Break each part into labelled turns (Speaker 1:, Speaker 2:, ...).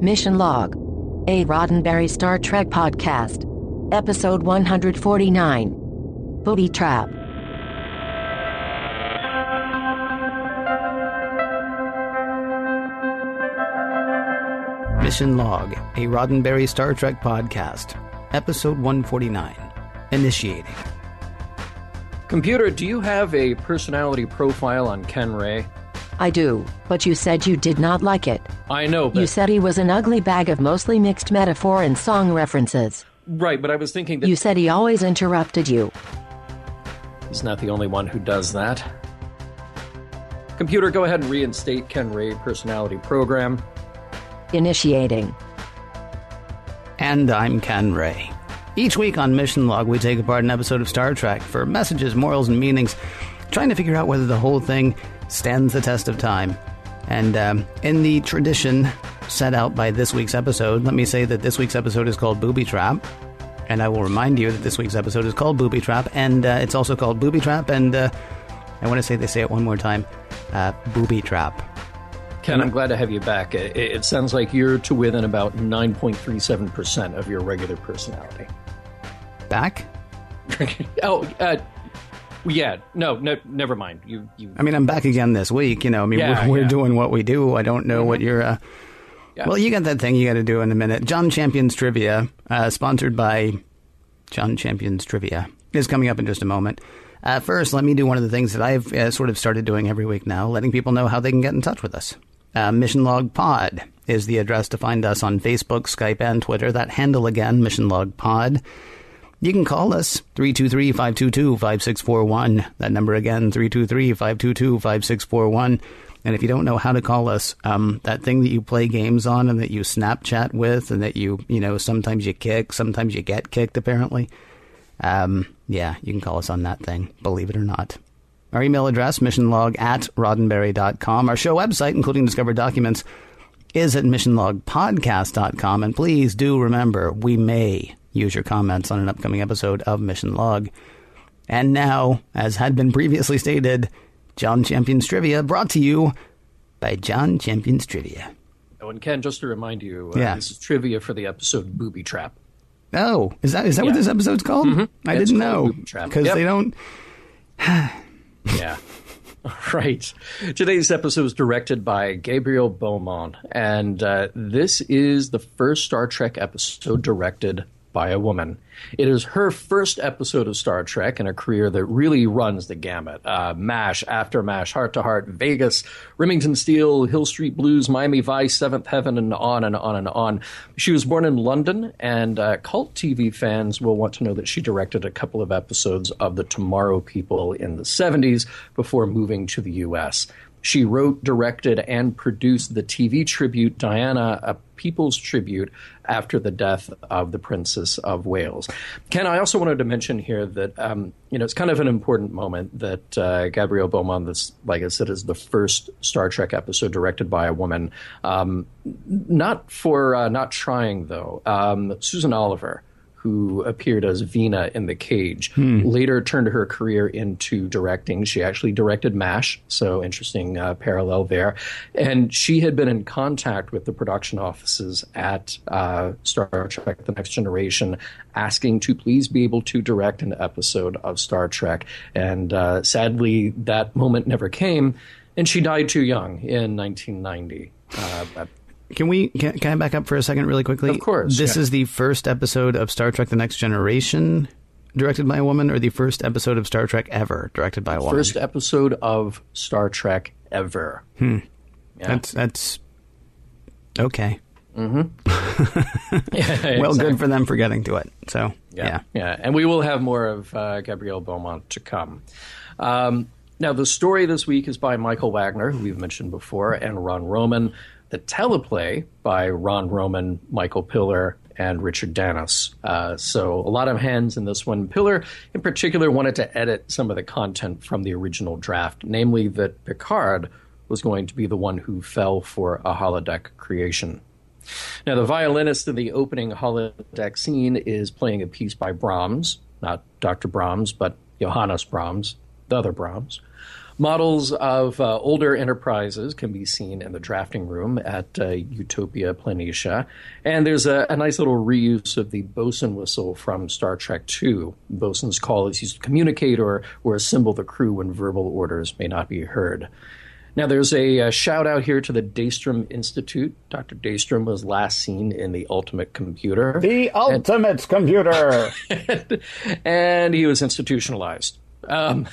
Speaker 1: Mission Log, a Roddenberry Star Trek podcast. Episode 149. Booby Trap.
Speaker 2: Mission Log, a Roddenberry Star Trek podcast. Episode 149. Initiating.
Speaker 3: Computer, do you have a personality profile on Ken Ray?
Speaker 1: I do, but you said you did not like it.
Speaker 3: I know, but...
Speaker 1: You said he was an ugly bag of mostly mixed metaphor and song references.
Speaker 3: Right, but I was thinking that...
Speaker 1: You said he always interrupted you.
Speaker 3: He's not the only one who does that. Computer, go ahead and reinstate Ken Ray personality program.
Speaker 1: Initiating.
Speaker 2: And I'm Ken Ray. Each week on Mission Log, we take apart an episode of Star Trek for messages, morals, and meanings, trying to figure out whether the whole thing stands the test of time. And in the tradition set out by this week's episode, let me say that this week's episode is called Booby Trap. And I will remind you that this week's episode is called Booby Trap, and it's also called Booby Trap, and I want to say they say it one more time, Booby Trap.
Speaker 3: Ken, I'm glad to have you back. It sounds like you're to within about 9.37% of your regular personality.
Speaker 2: Back?
Speaker 3: Yeah, no, never mind. You.
Speaker 2: I mean, I'm back again this week. We're doing what we do. I don't know what you're. Yeah. Well, you got that thing you got to do in a minute. John Champion's Trivia, sponsored by John Champion's Trivia, is coming up in just a moment. First, let me do one of the things that I've sort of started doing every week now, letting people know how they can get in touch with us. Mission Log Pod is the address to find us on Facebook, Skype, and Twitter. That handle again, Mission Log Pod. You can call us, 323-522-5641. That number again, 323-522-5641. And if you don't know how to call us, that thing that you play games on and that you Snapchat with and that you sometimes you kick, sometimes you get kicked, apparently. Yeah, you can call us on that thing, believe it or not. Our email address, missionlog@roddenberry.com. Our show website, including discovered documents, is at missionlogpodcast.com. And please do remember, we may use your comments on an upcoming episode of Mission Log. And now, as had been previously stated, John Champion's Trivia, brought to you by John Champion's Trivia.
Speaker 3: Oh, and Ken, just to remind you, this is trivia for the episode Booby Trap.
Speaker 2: Oh, is that what this episode's called?
Speaker 3: Mm-hmm.
Speaker 2: I didn't know, because they don't...
Speaker 3: Yeah. Right. Today's episode is directed by Gabriel Beaumont, and this is the first Star Trek episode directed by a woman. It is her first episode of Star Trek in a career that really runs the gamut. MASH, After MASH, Heart to Heart, Vegas, Remington Steele, Hill Street Blues, Miami Vice, Seventh Heaven, and on and on and on. She was born in London, and cult TV fans will want to know that she directed a couple of episodes of The Tomorrow People in the 70s before moving to the U.S. She wrote, directed, and produced the TV tribute Diana, a people's tribute after the death of the Princess of Wales. Ken, I also wanted to mention here that, it's kind of an important moment that Gabrielle Beaumont, this, like I said, is the first Star Trek episode directed by a woman. Not trying, though. Susan Oliver, who appeared as Vina in The Cage, later turned her career into directing. She actually directed MASH, so interesting parallel there. And she had been in contact with the production offices at Star Trek The Next Generation, asking to please be able to direct an episode of Star Trek. And sadly, that moment never came, and she died too young in 1990.
Speaker 2: Can I back up for a second really quickly?
Speaker 3: Of course.
Speaker 2: This is the first episode of Star Trek The Next Generation directed by a woman, or the first episode of Star Trek ever directed by a woman?
Speaker 3: First episode of Star Trek ever.
Speaker 2: Yeah. That's okay.
Speaker 3: Mm-hmm.
Speaker 2: Well, good for them for getting to it. So,
Speaker 3: yeah. And we will have more of Gabrielle Beaumont to come. Now, the story this week is by Michael Wagner, who we've mentioned before, and Ron Roman. The teleplay by Ron Roman, Michael Piller, and Richard Danis. So a lot of hands in this one. Piller, in particular, wanted to edit some of the content from the original draft, namely that Picard was going to be the one who fell for a holodeck creation. Now, the violinist in the opening holodeck scene is playing a piece by Brahms, not Dr. Brahms, but Johannes Brahms, the other Brahms. Models of older Enterprises can be seen in the drafting room at Utopia Planitia. And there's a nice little reuse of the bosun whistle from Star Trek II. Bosun's call is used to communicate or assemble the crew when verbal orders may not be heard. Now, there's a shout out here to the Daystrom Institute. Dr. Daystrom was last seen in The Ultimate Computer.
Speaker 2: The Ultimate Computer!
Speaker 3: And he was institutionalized. But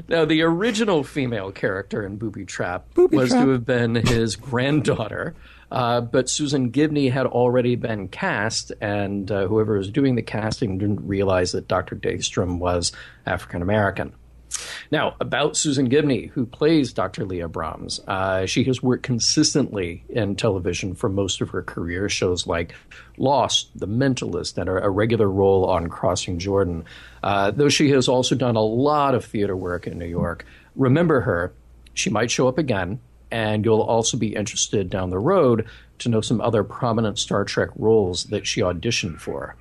Speaker 3: now, the original female character in Booby Trap was to have been his granddaughter, but Susan Gibney had already been cast, and whoever was doing the casting didn't realize that Dr. Daystrom was African American. Now, about Susan Gibney, who plays Dr. Leah Brahms, she has worked consistently in television for most of her career, shows like Lost, The Mentalist, and a regular role on Crossing Jordan, though she has also done a lot of theater work in New York. Remember her, she might show up again, and you'll also be interested down the road to know some other prominent Star Trek roles that she auditioned for.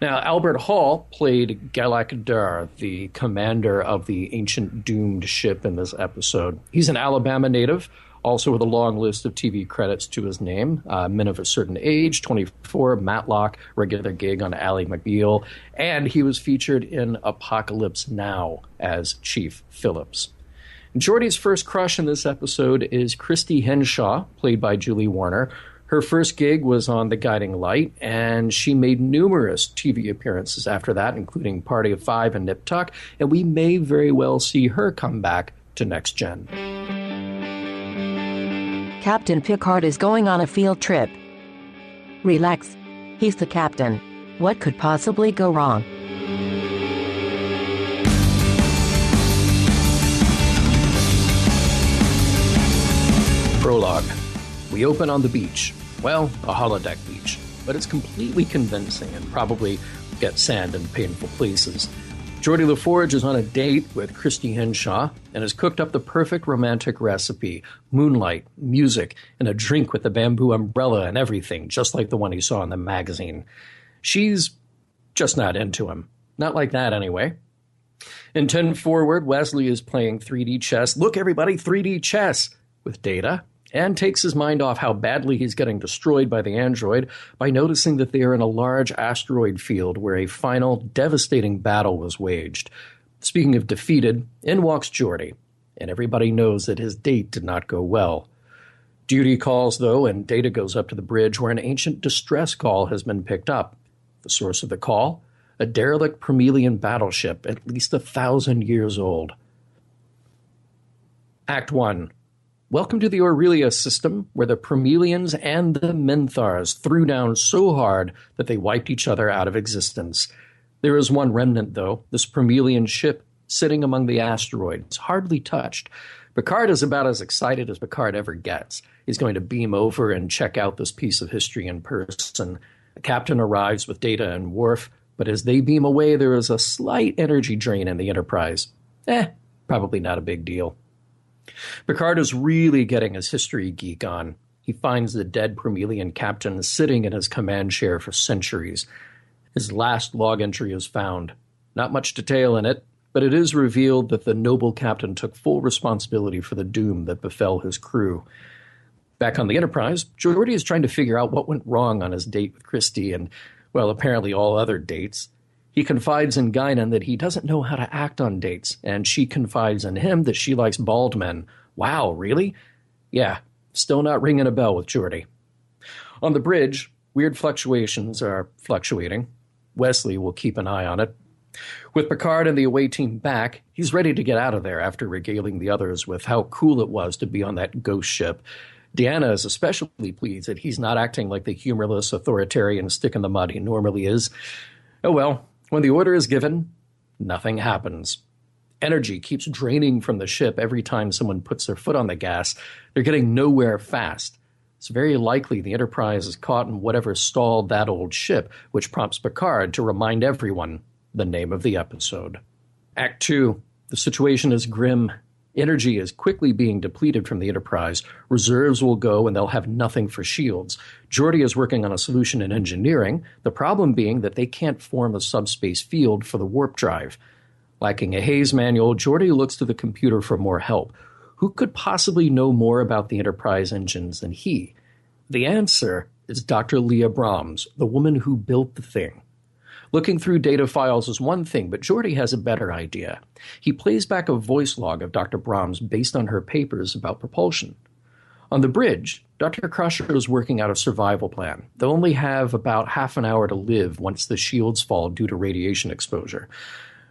Speaker 3: Now, Albert Hall played Galak Dar, the commander of the ancient doomed ship in this episode. He's an Alabama native, also with a long list of TV credits to his name. Men of a Certain Age, 24, Matlock, regular gig on Ally McBeal, and he was featured in Apocalypse Now as Chief Phillips. Geordi's first crush in this episode is Christy Henshaw, played by Julie Warner. Her first gig was on The Guiding Light, and she made numerous TV appearances after that, including Party of Five and Nip Tuck, and we may very well see her come back to Next Gen.
Speaker 1: Captain Picard is going on a field trip. Relax. He's the captain. What could possibly go wrong?
Speaker 3: Prologue. We open on the beach. Well, a holodeck beach. But it's completely convincing and probably gets sand in painful places. Geordi LaForge is on a date with Christy Henshaw and has cooked up the perfect romantic recipe. Moonlight, music, and a drink with a bamboo umbrella and everything, just like the one he saw in the magazine. She's just not into him. Not like that, anyway. In 10 Forward, Wesley is playing 3D chess. Look, everybody, 3D chess! With Data. And takes his mind off how badly he's getting destroyed by the android by noticing that they are in a large asteroid field where a final, devastating battle was waged. Speaking of defeated, in walks Geordi, and everybody knows that his date did not go well. Duty calls, though, and Data goes up to the bridge where an ancient distress call has been picked up. The source of the call? A derelict Promelian battleship, at least 1,000 years old. Act 1. Welcome to the Aurelia system, where the Promelians and the Menthars threw down so hard that they wiped each other out of existence. There is one remnant, though, this Promelian ship sitting among the asteroids, hardly touched. Picard is about as excited as Picard ever gets. He's going to beam over and check out this piece of history in person. The captain arrives with Data and Worf, but as they beam away, there is a slight energy drain in the Enterprise. Probably not a big deal. Picard is really getting his history geek on. He finds the dead Promelian captain sitting in his command chair for centuries. His last log entry is found. Not much detail in it, but it is revealed that the noble captain took full responsibility for the doom that befell his crew. Back on the Enterprise, Geordi is trying to figure out what went wrong on his date with Christy and, well, apparently all other dates. He confides in Guinan that he doesn't know how to act on dates, and she confides in him that she likes bald men. Wow, really? Yeah, still not ringing a bell with Geordi. On the bridge, weird fluctuations are fluctuating. Wesley will keep an eye on it. With Picard and the away team back, he's ready to get out of there after regaling the others with how cool it was to be on that ghost ship. Deanna is especially pleased that he's not acting like the humorless authoritarian stick-in-the-mud he normally is. Oh well. When the order is given, nothing happens. Energy keeps draining from the ship every time someone puts their foot on the gas. They're getting nowhere fast. It's very likely the Enterprise is caught in whatever stalled that old ship, which prompts Picard to remind everyone the name of the episode. Act 2. The situation is grim. Energy is quickly being depleted from the Enterprise. Reserves will go and they'll have nothing for shields. Geordi is working on a solution in engineering, the problem being that they can't form a subspace field for the warp drive. Lacking a Hayes manual, Geordi looks to the computer for more help. Who could possibly know more about the Enterprise engines than he? The answer is Dr. Leah Brahms, the woman who built the thing. Looking through data files is one thing, but Geordi has a better idea. He plays back a voice log of Dr. Brahms based on her papers about propulsion. On the bridge, Dr. Crusher is working out a survival plan. They'll only have about half an hour to live once the shields fall due to radiation exposure.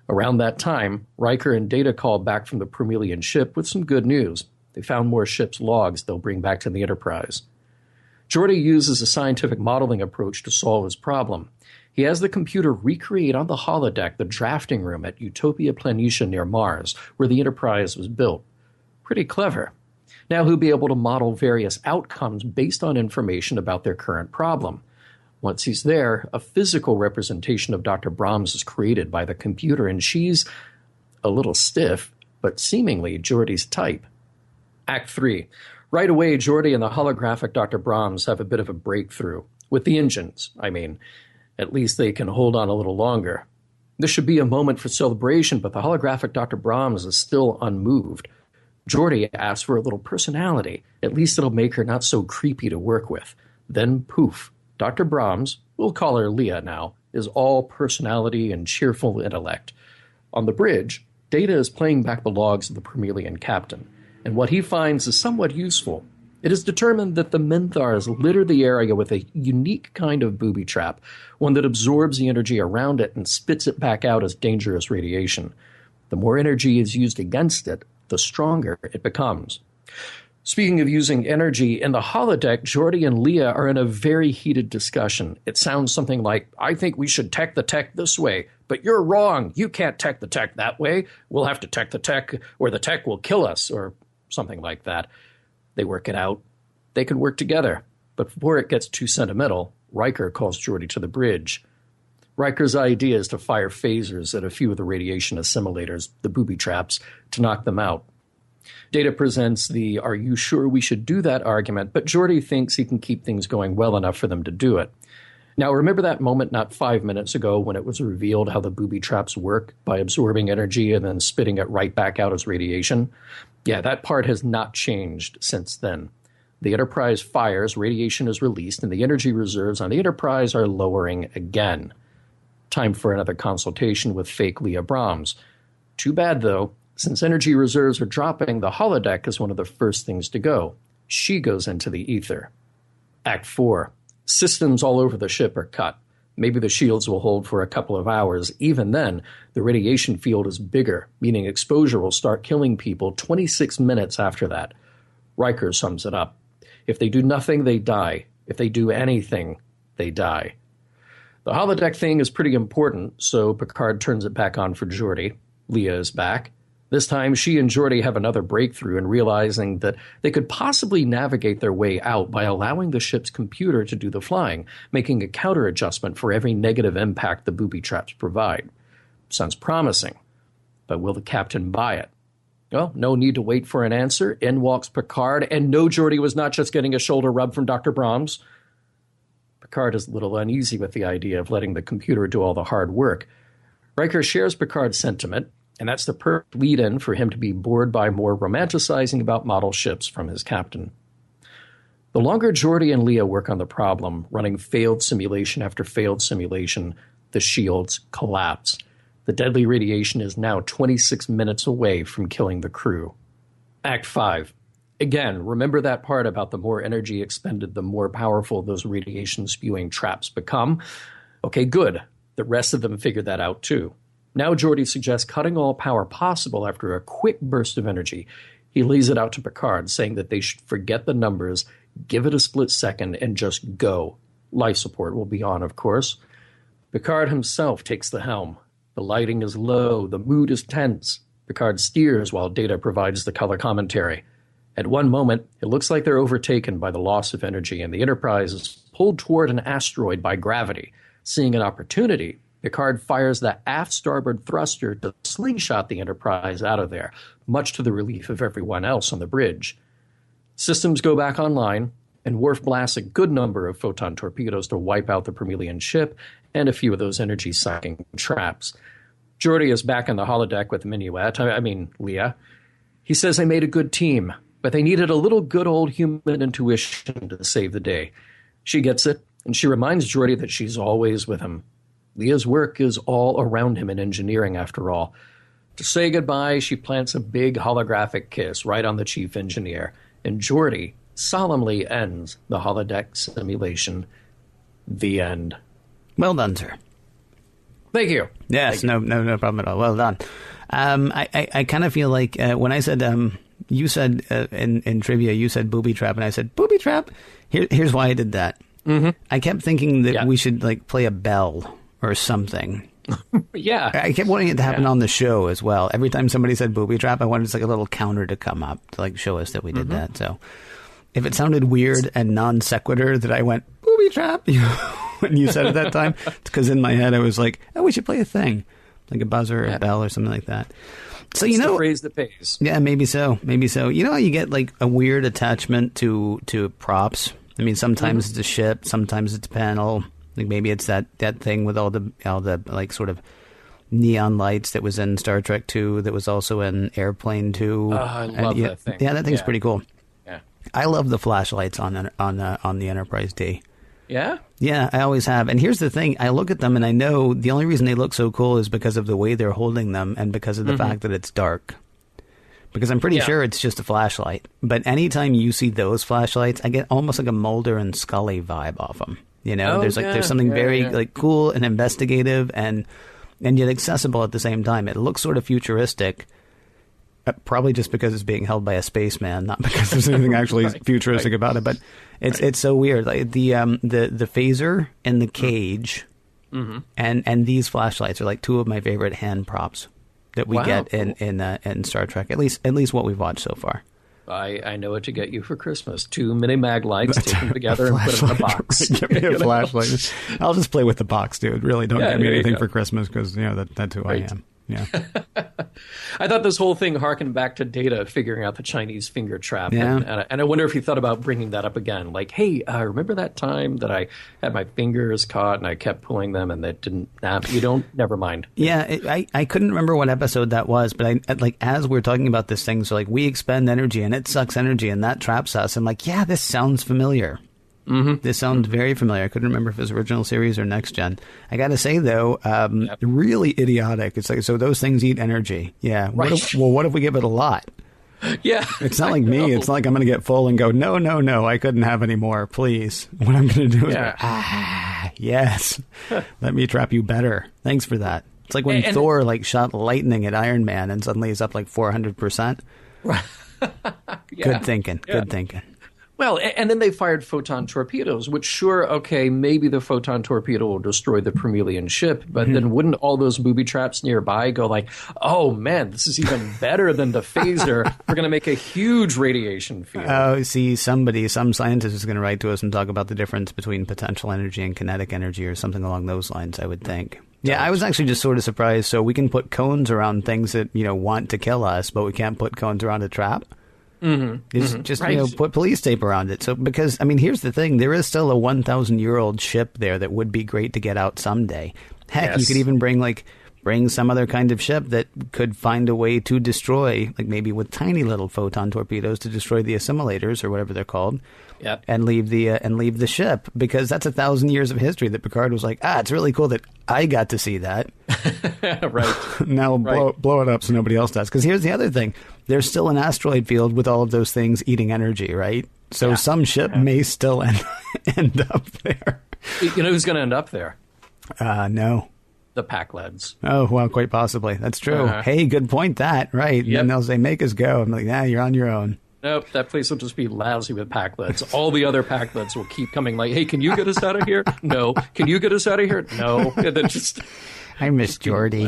Speaker 3: Around that time, Riker and Data call back from the Promelian ship with some good news. They found more ship's logs they'll bring back to the Enterprise. Geordi uses a scientific modeling approach to solve his problem. He has the computer recreate on the holodeck the drafting room at Utopia Planitia near Mars, where the Enterprise was built. Pretty clever. Now he'll be able to model various outcomes based on information about their current problem. Once he's there, a physical representation of Dr. Brahms is created by the computer, and she's a little stiff, but seemingly Geordi's type. Act 3. Right away, Geordi and the holographic Dr. Brahms have a bit of a breakthrough. With the engines, I mean. At least they can hold on a little longer. This should be a moment for celebration, but the holographic Dr. Brahms is still unmoved. Geordi asks for a little personality. At least it'll make her not so creepy to work with. Then, poof. Dr. Brahms, we'll call her Leah now, is all personality and cheerful intellect. On the bridge, Data is playing back the logs of the Promelian captain, and what he finds is somewhat useful. It is determined that the Minthars litter the area with a unique kind of booby trap, one that absorbs the energy around it and spits it back out as dangerous radiation. The more energy is used against it, the stronger it becomes. Speaking of using energy, in the holodeck, Geordi and Leah are in a very heated discussion. It sounds something like, I think we should tech the tech this way, but you're wrong. You can't tech the tech that way. We'll have to tech the tech, or the tech will kill us, or something like that. They work it out. They can work together. But before it gets too sentimental, Riker calls Geordi to the bridge. Riker's idea is to fire phasers at a few of the radiation assimilators, the booby traps, to knock them out. Data presents the "are you sure we should do that" argument, but Geordi thinks he can keep things going well enough for them to do it. Now, remember that moment not 5 minutes ago when it was revealed how the booby traps work by absorbing energy and then spitting it right back out as radiation? Yeah, that part has not changed since then. The Enterprise fires, radiation is released, and the energy reserves on the Enterprise are lowering again. Time for another consultation with fake Leah Brahms. Too bad, though. Since energy reserves are dropping, the holodeck is one of the first things to go. She goes into the ether. Act 4. Systems all over the ship are cut. Maybe the shields will hold for a couple of hours. Even then, the radiation field is bigger, meaning exposure will start killing people 26 minutes after that. Riker sums it up. If they do nothing, they die. If they do anything, they die. The holodeck thing is pretty important, so Picard turns it back on for Geordi. Leah is back. This time, she and Geordi have another breakthrough in realizing that they could possibly navigate their way out by allowing the ship's computer to do the flying, making a counter-adjustment for every negative impact the booby traps provide. Sounds promising, but will the captain buy it? Well, no need to wait for an answer. In walks Picard, and no, Geordi was not just getting a shoulder rub from Dr. Brahms. Picard is a little uneasy with the idea of letting the computer do all the hard work. Riker shares Picard's sentiment, and that's the perfect lead-in for him to be bored by more romanticizing about model ships from his captain. The longer Geordi and Leah work on the problem, running failed simulation after failed simulation, the shields collapse. The deadly radiation is now 26 minutes away from killing the crew. Act 5. Again, remember that part about the more energy expended, the more powerful those radiation-spewing traps become? Okay, good. The rest of them figured that out too. Now Geordi suggests cutting all power possible after a quick burst of energy. He lays it out to Picard, saying that they should forget the numbers, give it a split second, and just go. Life support will be on, of course. Picard himself takes the helm. The lighting is low, the mood is tense. Picard steers while Data provides the color commentary. At one moment, it looks like they're overtaken by the loss of energy, and the Enterprise is pulled toward an asteroid by gravity. Seeing an opportunity, Picard fires the aft starboard thruster to slingshot the Enterprise out of there, much to the relief of everyone else on the bridge. Systems go back online, and Worf blasts a good number of photon torpedoes to wipe out the Promelian ship and a few of those energy-sucking traps. Geordi is back in the holodeck with Leah. He says they made a good team, but they needed a little good old human intuition to save the day. She gets it, and she reminds Geordi that she's always with him. Leah's work is all around him in engineering, after all. To say goodbye, she plants a big holographic kiss right on the chief engineer, and Geordi solemnly ends the holodeck simulation. The end.
Speaker 2: Well done, sir.
Speaker 3: Thank you.
Speaker 2: Yes, no problem at all. Well done. I kind of feel like when I said, you said in trivia, you said Booby Trap, and I said, Booby Trap? Here's why I did that. Mm-hmm. I kept thinking that we should like play a bell or something.
Speaker 3: Yeah.
Speaker 2: I kept wanting it to happen on the show as well. Every time somebody said Booby Trap, I wanted just like a little counter to come up to like show us that we did that. So if it sounded weird and non sequitur that I went Booby Trap when you said it that time, it's because in my head I was like, oh, we should play a thing, like a buzzer or a bell or something like that. So
Speaker 3: it's the phrase that pays.
Speaker 2: Yeah, maybe so. You know how you get like a weird attachment to props? I mean, sometimes it's a ship, sometimes it's a panel. Like maybe it's that thing with all the like sort of neon lights that was in Star Trek 2 that was also in Airplane 2.
Speaker 3: I love that thing.
Speaker 2: Yeah, that thing's pretty cool.
Speaker 3: Yeah.
Speaker 2: I love the flashlights on the Enterprise D.
Speaker 3: Yeah?
Speaker 2: Yeah, I always have. And here's the thing. I look at them and I know the only reason they look so cool is because of the way they're holding them and because of the fact that it's dark. Because I'm pretty sure it's just a flashlight. But anytime you see those flashlights, I get almost like a Mulder and Scully vibe off them. You know, there's something very like cool and investigative and yet accessible at the same time. It looks sort of futuristic, probably just because it's being held by a spaceman, not because there's anything actually futuristic about it. But it's so weird. Like the phaser and the cage, and these flashlights are like two of my favorite hand props that we get in Star Trek. At least what we've watched so far.
Speaker 3: I know what to get you for Christmas. 2 mini mag lights, take them together and put them in a box.
Speaker 2: Give me a flashlight. I'll just play with the box, dude. Really, don't get me anything for Christmas because that's who I am. Yeah.
Speaker 3: I thought this whole thing harkened back to Data figuring out the Chinese finger trap.
Speaker 2: Yeah.
Speaker 3: And I wonder if you thought about bringing that up again. Like, hey, remember that time that I had my fingers caught and I kept pulling them and that didn't snap? Never mind.
Speaker 2: Yeah, I couldn't remember what episode that was, but I like as we're talking about this thing, so like we expend energy and it sucks energy and that traps us. I'm like, yeah, this sounds familiar. This sounds very familiar. I couldn't remember if it was original series or next gen. I got to say though, really idiotic. It's like, so those things eat energy. Yeah. What if we give it a lot?
Speaker 3: Yeah.
Speaker 2: It's not like me. It's not like I'm going to get full and go, no, I couldn't have any more, please. What I'm going to do is go, yes, let me trap you better. Thanks for that. It's like when Thor like shot lightning at Iron Man and suddenly he's up like 400%. Good thinking. Good thinking.
Speaker 3: Well, and then they fired photon torpedoes, which maybe the photon torpedo will destroy the Promelian ship, but then wouldn't all those booby traps nearby go like, oh man, this is even better than the phaser. We're going to make a huge radiation field.
Speaker 2: Oh, see, some scientist is going to write to us and talk about the difference between potential energy and kinetic energy or something along those lines, I would think. Yeah, I was actually just sort of surprised. So we can put cones around things that, want to kill us, but we can't put cones around a trap. Just put police tape around it. So because here's the thing: there is still a 1,000-year-old ship there that would be great to get out someday. Heck, you could even bring some other kind of ship that could find a way to destroy, like maybe with tiny little photon torpedoes to destroy the assimilators or whatever they're called. Yep. And leave the ship, because that's 1,000 years of history that Picard was like, it's really cool that I got to see that.
Speaker 3: Right.
Speaker 2: Now blow it up so nobody else does. Because here's the other thing. There's still an asteroid field with all of those things eating energy, right? So some ship may still end up there.
Speaker 3: You know who's going to end up there?
Speaker 2: No.
Speaker 3: The Pac-Lads.
Speaker 2: Oh, well, quite possibly. That's true. Hey, good point, that. Right. Yep. And they'll say, make us go. I'm like, you're on your own.
Speaker 3: Nope, that place will just be lousy with Pac-Lads. All the other Pac-Lads will keep coming like, hey, can you get us out of here? No. Can you get us out of here? No. And then just...
Speaker 2: I miss Geordi.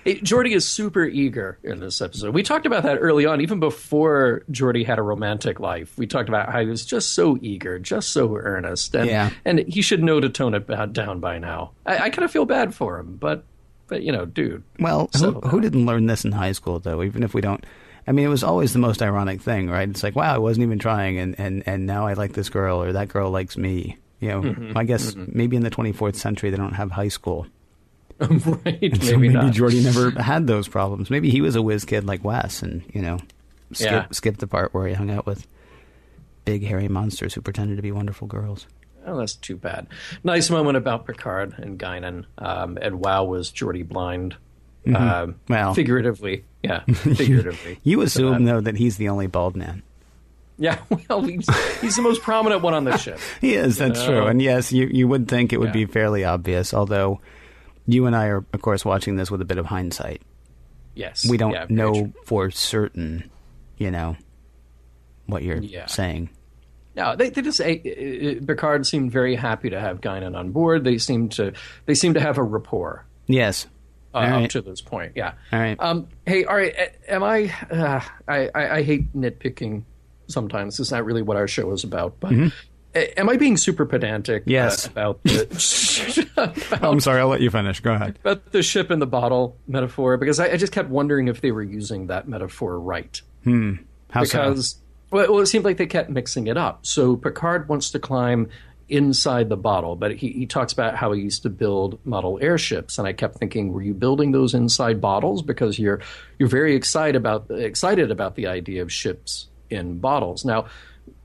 Speaker 3: Geordi is super eager in this episode. We talked about that early on, even before Geordi had a romantic life. We talked about how he was just so eager, just so earnest. And he should know to tone it down by now. I kind of feel bad for him, but dude.
Speaker 2: Well, who didn't learn this in high school, though? Even if we don't. I mean, it was always the most ironic thing, right? It's like, wow, I wasn't even trying, and now I like this girl, or that girl likes me. You know, I guess maybe in the 24th century they don't have high school.
Speaker 3: Right,
Speaker 2: so maybe
Speaker 3: not.
Speaker 2: Geordi never had those problems. Maybe he was a whiz kid like Wes and, you know, skipped the part where he hung out with big hairy monsters who pretended to be wonderful girls.
Speaker 3: Oh, that's too bad. Nice moment about Picard and Guinan. And wow, was Geordi blind.
Speaker 2: Well,
Speaker 3: figuratively. Yeah, figuratively.
Speaker 2: You assume, though, that he's the only bald man.
Speaker 3: Yeah, well, he's the most prominent one on the ship.
Speaker 2: He is, that's true. And yes, you would think it would be fairly obvious, although you and I are, of course, watching this with a bit of hindsight.
Speaker 3: Yes.
Speaker 2: We don't know for certain, you know, what you're saying.
Speaker 3: No, they just Picard seemed very happy to have Guinan on board. They seem to have a rapport.
Speaker 2: Yes.
Speaker 3: Up to this point, yeah.
Speaker 2: All right.
Speaker 3: Hey, all right. Am I hate nitpicking sometimes. It's not really what our show is about, but am I being super pedantic?
Speaker 2: Yes.
Speaker 3: About the
Speaker 2: I'm sorry, I'll let you finish. Go ahead.
Speaker 3: About the ship in the bottle metaphor, because I just kept wondering if they were using that metaphor right.
Speaker 2: How
Speaker 3: because,
Speaker 2: so?
Speaker 3: Well, it seemed like they kept mixing it up. So Picard wants to climb inside the bottle, but he talks about how he used to build model airships, and I kept thinking, were you building those inside bottles? Because you're very excited about the idea of ships in bottles. Now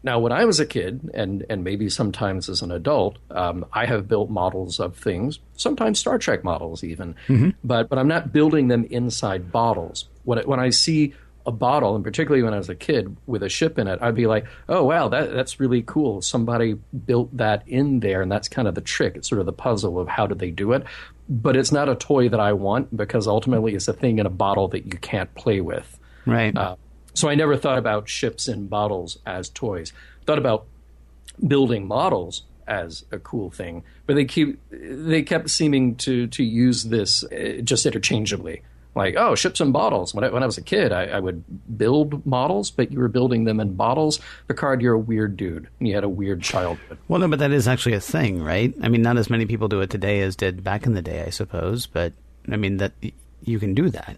Speaker 3: when I was a kid, and maybe sometimes as an adult, I have built models of things, sometimes Star Trek models even, but I'm not building them inside bottles. When I see a bottle, and particularly when I was a kid with a ship in it, I'd be like, oh, wow, that's really cool. Somebody built that in there, and that's kind of the trick. It's sort of the puzzle of how did they do it. But it's not a toy that I want, because ultimately it's a thing in a bottle that you can't play with.
Speaker 2: Right.
Speaker 3: So I never thought about ships in bottles as toys. Thought about building models as a cool thing, but they kept seeming to use this just interchangeably. Like, oh, ships in bottles. When I was a kid, I would build models, but you were building them in bottles. Picard, you're a weird dude, and you had a weird childhood.
Speaker 2: Well, no, but that is actually a thing, right? I mean, not as many people do it today as did back in the day, I suppose. But, I mean, that you can do that.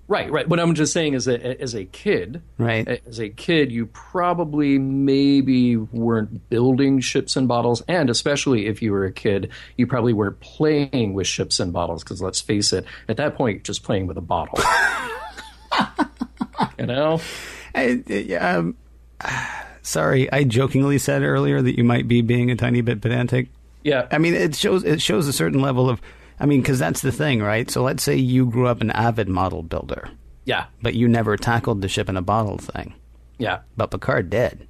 Speaker 3: Right. What I'm just saying is that as a kid,
Speaker 2: right?
Speaker 3: As a kid, you probably maybe weren't building ships in bottles, and especially if you were a kid, you probably weren't playing with ships in bottles, because let's face it, at that point, you're just playing with a bottle. You know?
Speaker 2: Sorry, I jokingly said earlier that you might be being a tiny bit pedantic.
Speaker 3: Yeah.
Speaker 2: I mean, it shows a certain level of... I mean, because that's the thing, right? So let's say you grew up an avid model builder.
Speaker 3: Yeah.
Speaker 2: But you never tackled the ship in a bottle thing.
Speaker 3: Yeah.
Speaker 2: But Picard did.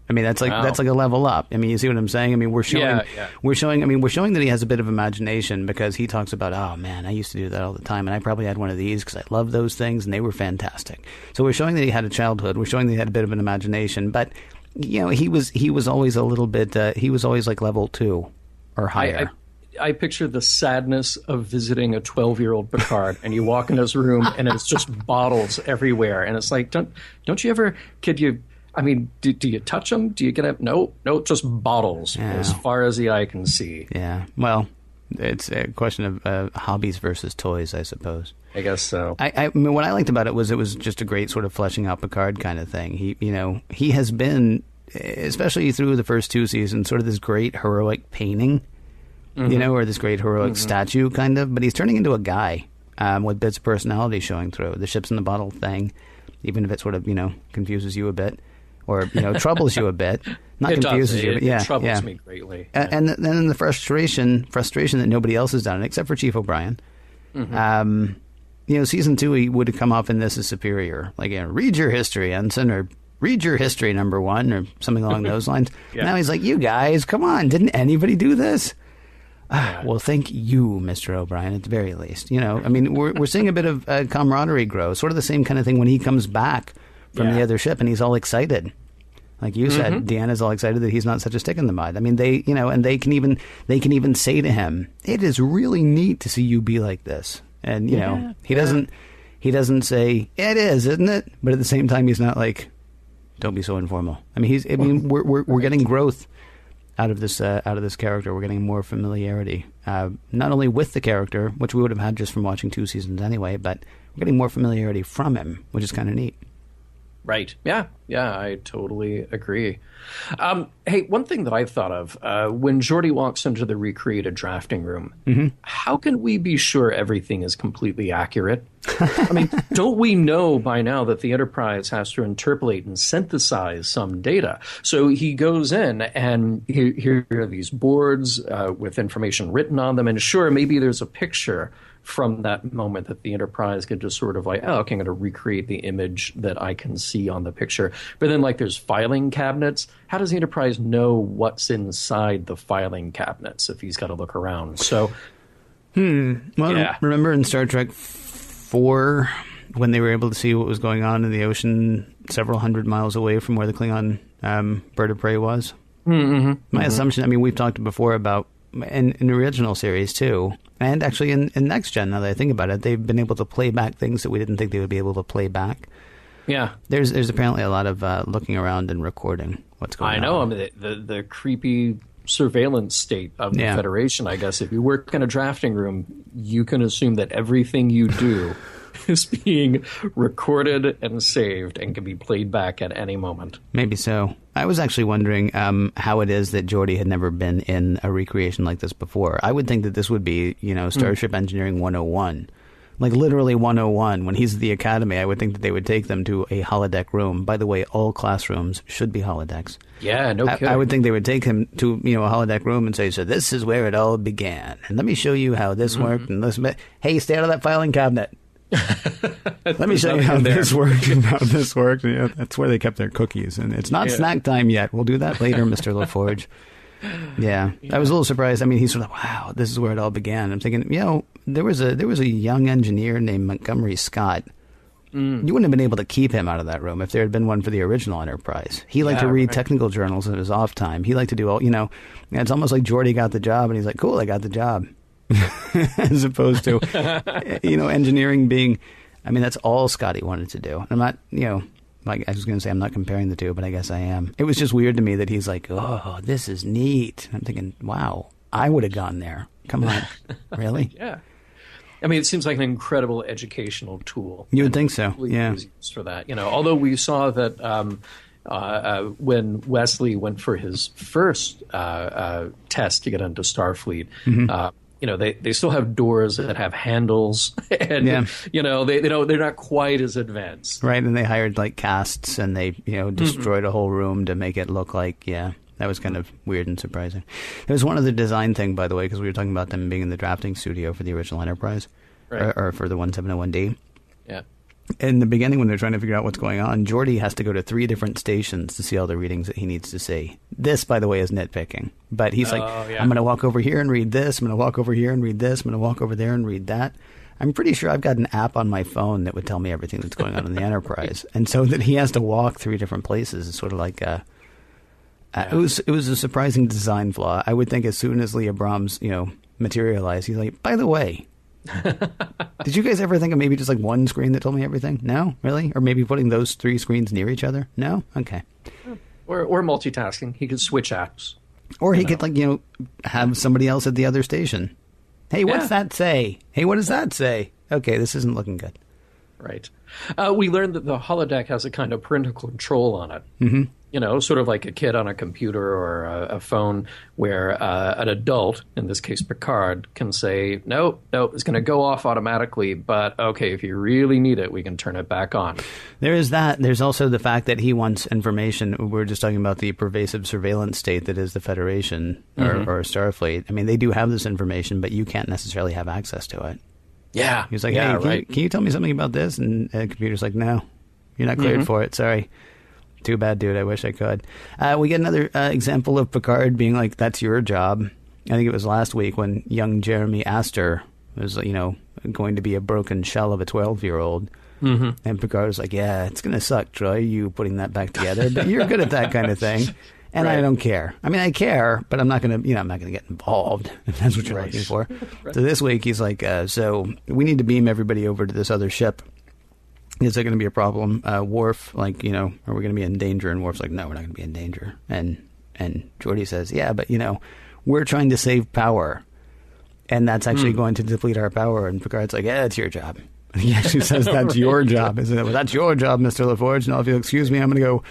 Speaker 2: I mean, that's like a level up. I mean, you see what I'm saying? I mean, we're showing that he has a bit of imagination, because he talks about, oh man, I used to do that all the time, and I probably had one of these because I love those things and they were fantastic. So we're showing that he had a childhood. We're showing that he had a bit of an imagination, but you know, he was always a little bit. He was always like level 2 or higher.
Speaker 3: I picture the sadness of visiting a 12-year-old Picard, and you walk in his room and it's just bottles everywhere, and it's like, don't you ever, kid, you? I mean, do you touch them? Do you get up? No, just bottles as far as the eye can see.
Speaker 2: Yeah, well, it's a question of hobbies versus toys, I suppose.
Speaker 3: I guess so.
Speaker 2: I mean, what I liked about it was just a great sort of fleshing out Picard kind of thing. He has been, especially through the first 2 seasons, sort of this great heroic painting. Or this great heroic statue, kind of. But he's turning into a guy with bits of personality showing through. The ships in the bottle thing, even if it sort of, confuses you a bit, or, troubles you a bit. Not confuses you, but yeah.
Speaker 3: It troubles me greatly.
Speaker 2: And then the frustration that nobody else has done, except for Chief O'Brien. Season 2, he would have come off in this as superior. Like, read your history, Ensign, or read your history, number 1, or something along those lines. Now he's like, you guys, come on, didn't anybody do this? Well, thank you, Mr. O'Brien, at the very least. I mean, we're seeing a bit of camaraderie grow. Sort of the same kind of thing when he comes back from the other ship and he's all excited. Like you said, Deanna's all excited that he's not such a stick in the mud. I mean, they can even say to him, "It is really neat to see you be like this." And he doesn't say, "It is, isn't it?" But at the same time, he's not like, "Don't be so informal." I mean, we're getting growth out of this character. We're getting more familiarity, not only with the character, which we would have had just from watching 2 seasons anyway, but we're getting more familiarity from him, which is kind of neat.
Speaker 3: Right. Yeah. Yeah, I totally agree. Hey, one thing that I thought of, when Geordi walks into the recreated drafting room, how can we be sure everything is completely accurate? I mean, don't we know by now that the Enterprise has to interpolate and synthesize some data? So he goes in, and here are these boards with information written on them, and sure, maybe there's a picture from that moment that the Enterprise could just sort of like, oh, okay, I'm going to recreate the image that I can see on the picture. But then, like, there's filing cabinets. How does the Enterprise know what's inside the filing cabinets if he's got to look around? So,
Speaker 2: remember in Star Trek 4 when they were able to see what was going on in the ocean several hundred miles away from where the Klingon bird of prey was? My assumption, I mean, we've talked before about in the original series too, and actually in Next Gen, now that I think about it, they've been able to play back things that we didn't think they would be able to play back.
Speaker 3: Yeah.
Speaker 2: There's apparently a lot of looking around and recording what's going on.
Speaker 3: I know. I mean, the creepy surveillance state of the Federation, I guess. If you work in a drafting room, you can assume that everything you do is being recorded and saved and can be played back at any moment. Maybe
Speaker 2: so. I was actually wondering how it is that Geordi had never been in a recreation like this before. I would think that this would be, Starship Engineering 101. Like literally 101. When he's at the academy, I would think that they would take them to a holodeck room. By the way, all classrooms should be holodecks.
Speaker 3: Yeah, no kidding.
Speaker 2: I would think they would take him to, a holodeck room and say, so this is where it all began. And let me show you how this worked. And listen, hey, stay out of that filing cabinet. Let me show you how this worked and how this worked. Yeah, that's where they kept their cookies. And it's not snack time yet. We'll do that later, Mr. LaForge. Yeah, I was a little surprised. I mean, he's sort of, wow, this is where it all began. I'm thinking, there was a young engineer named Montgomery Scott. You wouldn't have been able to keep him out of that room if there had been one for the original Enterprise. He liked to read technical journals in his off time. He liked to do all, it's almost like Geordi got the job and he's like, cool, I got the job. As opposed to, engineering being, I mean, that's all Scotty wanted to do. I'm not, like I was going to say, I'm not comparing the two, but I guess I am. It was just weird to me that he's like, oh, this is neat. I'm thinking, wow, I would have gone there. Come on. Really?
Speaker 3: Yeah. I mean, it seems like an incredible educational tool.
Speaker 2: You would think so. Yeah.
Speaker 3: Used for that. Although we saw that when Wesley went for his first test to get into Starfleet, they still have doors that have handles, and they're not quite as advanced,
Speaker 2: right? And they hired like casts, and they destroyed a whole room to make it look like that was kind of weird and surprising. There was one other design thing, by the way, because we were talking about them being in the drafting studio for the original Enterprise,
Speaker 3: right.
Speaker 2: or for the 1701D.
Speaker 3: Yeah. In
Speaker 2: the beginning, when they're trying to figure out what's going on, Geordi has to go to 3 different stations to see all the readings that he needs to see. This, by the way, is nitpicking. But he's I'm going to walk over here and read this. I'm going to walk over here and read this. I'm going to walk over there and read that. I'm pretty sure I've got an app on my phone that would tell me everything that's going on in the Enterprise. And so that he has to walk 3 different places is sort of like it was a surprising design flaw. I would think as soon as Leah Brahms, materialized, he's like, by the way, did you guys ever think of maybe just like one screen that told me everything? No? Really? Or maybe putting those 3 screens near each other? No? Okay.
Speaker 3: Or multitasking. He could switch apps.
Speaker 2: Or he could have somebody else at the other station. Hey, what's that say? Hey, what does that say? Okay, this isn't looking good.
Speaker 3: Right. We learned that the holodeck has a kind of parental control on it.
Speaker 2: Mm-hmm.
Speaker 3: Sort of like a kid on a computer or a phone where an adult, in this case Picard, can say, no, it's going to go off automatically, but okay, if you really need it, we can turn it back on.
Speaker 2: There is that. There's also the fact that he wants information. We're just talking about the pervasive surveillance state that is the Federation or Starfleet. I mean, they do have this information, but you can't necessarily have access to it.
Speaker 3: Yeah.
Speaker 2: He was like, hey, can you tell me something about this? And the computer's like, no, you're not cleared for it. Sorry. Too bad, dude. I wish I could. We get another example of Picard being like, that's your job. I think it was last week when young Jeremy Astor was, going to be a broken shell of a 12-year-old.
Speaker 3: Mm-hmm.
Speaker 2: And Picard was like, yeah, it's going to suck, Troy, you putting that back together. But you're good at that kind of thing. And I don't care. I mean, I care, but I'm not going to, I'm not going to get involved if that's what you're looking for. So this week he's like, so we need to beam everybody over to this other ship. Is there going to be a problem? Worf, are we going to be in danger? And Worf's like, no, we're not going to be in danger. And Geordi says, yeah, but, we're trying to save power. And that's actually going to deplete our power. And Picard's like, yeah, it's your job. He actually says that's your job, isn't it? Well, that's your job, Mr. LaForge. Now, if you'll excuse me, I'm going to go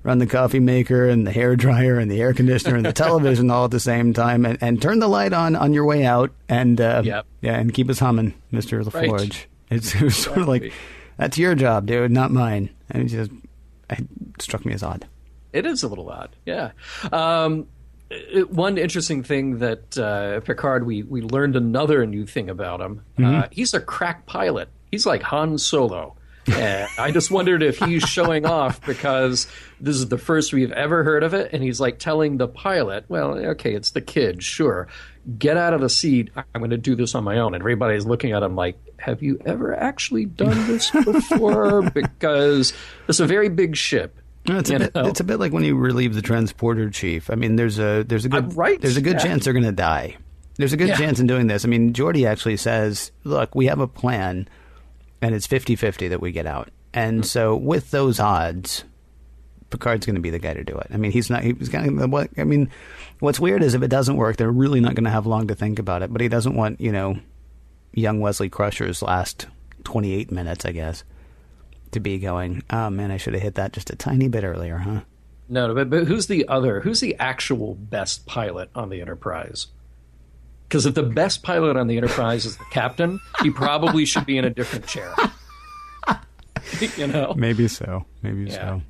Speaker 2: run the coffee maker and the hair dryer and the air conditioner and the television all at the same time, and turn the light on your way out, and and keep us humming, Mr. LaForge. Right. It was sort of like, that's your job, dude, not mine. And it struck me as odd.
Speaker 3: It is a little odd, yeah. One interesting thing that Picard, we learned another new thing about him. He's a crack pilot. He's like Han Solo. And I just wondered if he's showing off because this is the first we've ever heard of it. And he's like telling the pilot, well, okay, it's the kid, sure. Get out of the seat. I'm going to do this on my own. And everybody's looking at him like, have you ever actually done this before? Because it's a very big ship.
Speaker 2: No, it's a bit like when you relieve the transporter chief. I mean, there's a good chance they're going to die. There's a good chance in doing this. I mean, Geordi actually says, look, we have a plan, and it's 50-50 that we get out. And so with those odds, Picard's going to be the guy to do it. I mean, he's kind of what. I mean, what's weird is if it doesn't work, they're really not going to have long to think about it. But he doesn't want, young Wesley Crusher's last 28 minutes, I guess, to be going, oh man, I should have hit that just a tiny bit earlier, huh?
Speaker 3: No, but who's the actual best pilot on the Enterprise? Because if the best pilot on the Enterprise is the captain, he probably should be in a different chair.
Speaker 2: Maybe so. So.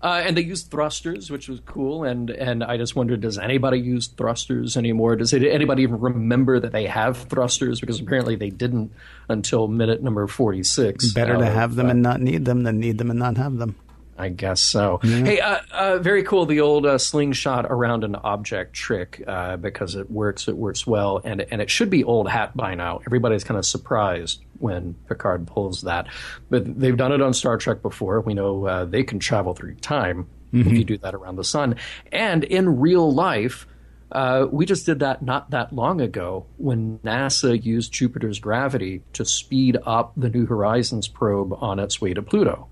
Speaker 3: And they used thrusters, which was cool. And I just wondered, does anybody use thrusters anymore? Does anybody even remember that they have thrusters? Because apparently they didn't until minute number 46.
Speaker 2: Better to have them and not need them than need them and not have them.
Speaker 3: I guess so. Yeah. Hey, very cool, the old slingshot around an object trick, because it works well, and it should be old hat by now. Everybody's kind of surprised when Picard pulls that. But they've done it on Star Trek before. We know they can travel through time if you do that around the sun. And in real life, we just did that not that long ago when NASA used Jupiter's gravity to speed up the New Horizons probe on its way to Pluto.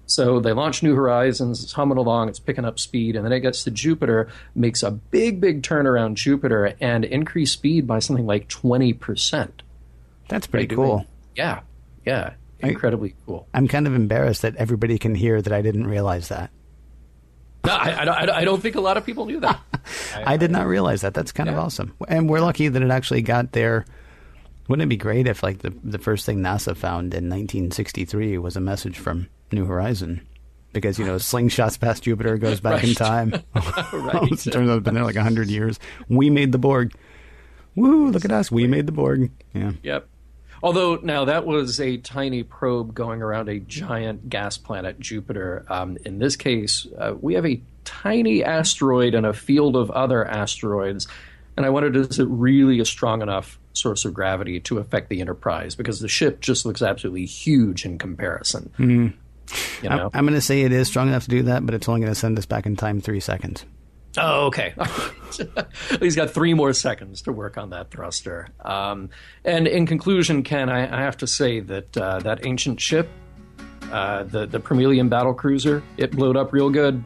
Speaker 3: So they launch New Horizons, it's humming along, it's picking up speed, and then it gets to Jupiter, makes a big turn around Jupiter, and increased speed by something like 20%.
Speaker 2: That's pretty cool.
Speaker 3: Yeah, incredibly cool.
Speaker 2: I'm kind of embarrassed that everybody can hear that I didn't realize that.
Speaker 3: No, I don't think a lot of people knew that.
Speaker 2: I did not realize that. That's kind of awesome. And we're lucky that it actually got there. Wouldn't it be great if, like, the first thing NASA found in 1963 was a message from New Horizon? Because, slingshots past Jupiter, goes back in time. Right. It turns out it's been there like 100 years. We made the Borg. Woo, look at us. We made the Borg. Yeah.
Speaker 3: Yep. Although, now, that was a tiny probe going around a giant gas planet, Jupiter. In this case, we have a tiny asteroid and a field of other asteroids. And I wondered, is it really a strong enough source of gravity to affect the Enterprise? Because the ship just looks absolutely huge in comparison.
Speaker 2: I'm going to say it is strong enough to do that, but it's only going to send us back in time 3 seconds.
Speaker 3: Oh, okay. He's got 3 more seconds to work on that thruster. And in conclusion, Ken, I have to say that that ancient ship, the Promelian battlecruiser, it blew it up real good.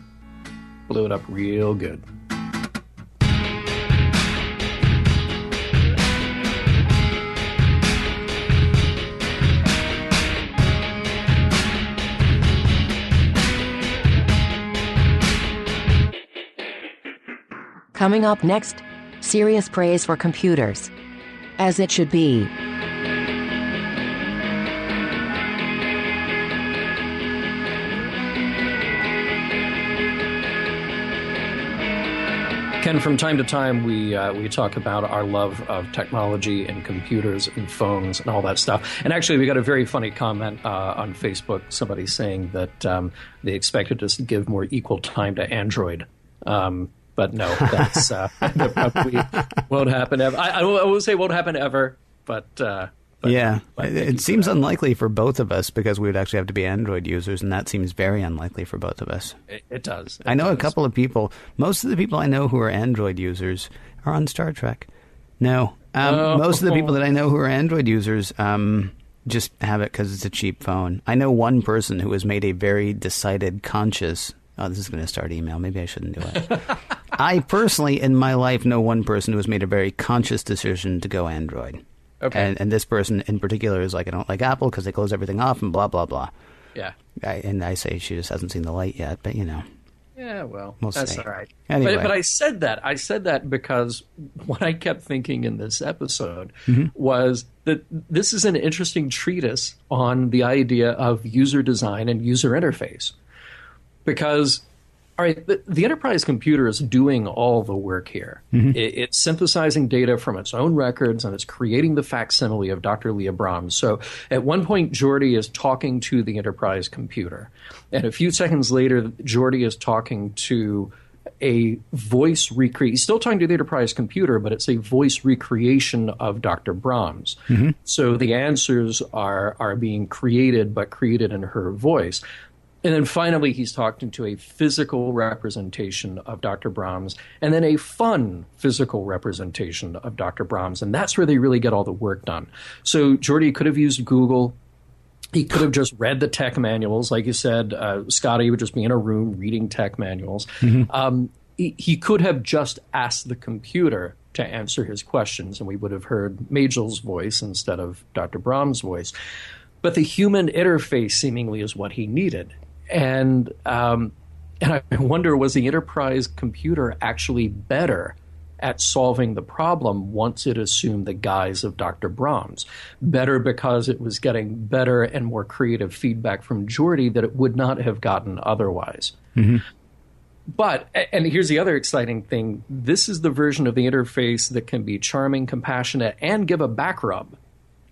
Speaker 1: Coming up next, serious praise for computers. As it should be.
Speaker 3: Ken, from time to time, we talk about our love of technology and computers and phones and all that stuff. And actually, we got a very funny comment on Facebook, somebody saying that they expected us to give more equal time to Android. But no, that's probably won't happen ever. I won't say won't happen ever, but
Speaker 2: yeah, it seems unlikely for both of us because we would actually have to be Android users, and that seems very unlikely for both of us.
Speaker 3: It does.
Speaker 2: I know a couple of people. Most of the people I know who are Android users are on Star Trek. No, most of the people that I know who are Android users just have it because it's a cheap phone. I know one person who has made a very decided, conscious. Oh, this is going to start email. Maybe I shouldn't do it. I personally, in my life, know one person who has made a very conscious decision to go Android.
Speaker 3: Okay.
Speaker 2: And this person in particular is like, I don't like Apple because they close everything off and blah, blah, blah.
Speaker 3: Yeah.
Speaker 2: And I say she just hasn't seen the light yet, but
Speaker 3: Yeah, well,
Speaker 2: we'll
Speaker 3: that's
Speaker 2: see.
Speaker 3: all right.
Speaker 2: Anyway.
Speaker 3: But I said that. I said that because what I kept thinking in this episode was that this is an interesting treatise on the idea of user design and user interface. Because, all right, the enterprise computer is doing all the work here. It's synthesizing data from its own records, and it's creating the facsimile of Dr. Leah Brahms. So at one point, Geordi is talking to the enterprise computer. And a few seconds later, Geordi is talking to a voice recreation. He's still talking to the enterprise computer, but it's a voice recreation of Dr. Brahms. So the answers are being created, but created in her voice. And then finally, he's talking to a physical representation of Dr. Brahms, and then a fun physical representation of Dr. Brahms. And that's where they really get all the work done. So Geordi could have used Google. He could have just read the tech manuals. Like you said, Scotty would just be in a room reading tech manuals. He could have just asked the computer to answer his questions, and we would have heard Majel's voice instead of Dr. Brahms' voice. But the human interface seemingly is what he needed. And I wonder, was the enterprise computer actually better at solving the problem once it assumed the guise of Dr. Brahms? Better because it was getting better and more creative feedback from Geordi that it would not have gotten otherwise. But, and here's the other exciting thing, this is the version of the interface that can be charming, compassionate, and give a back rub.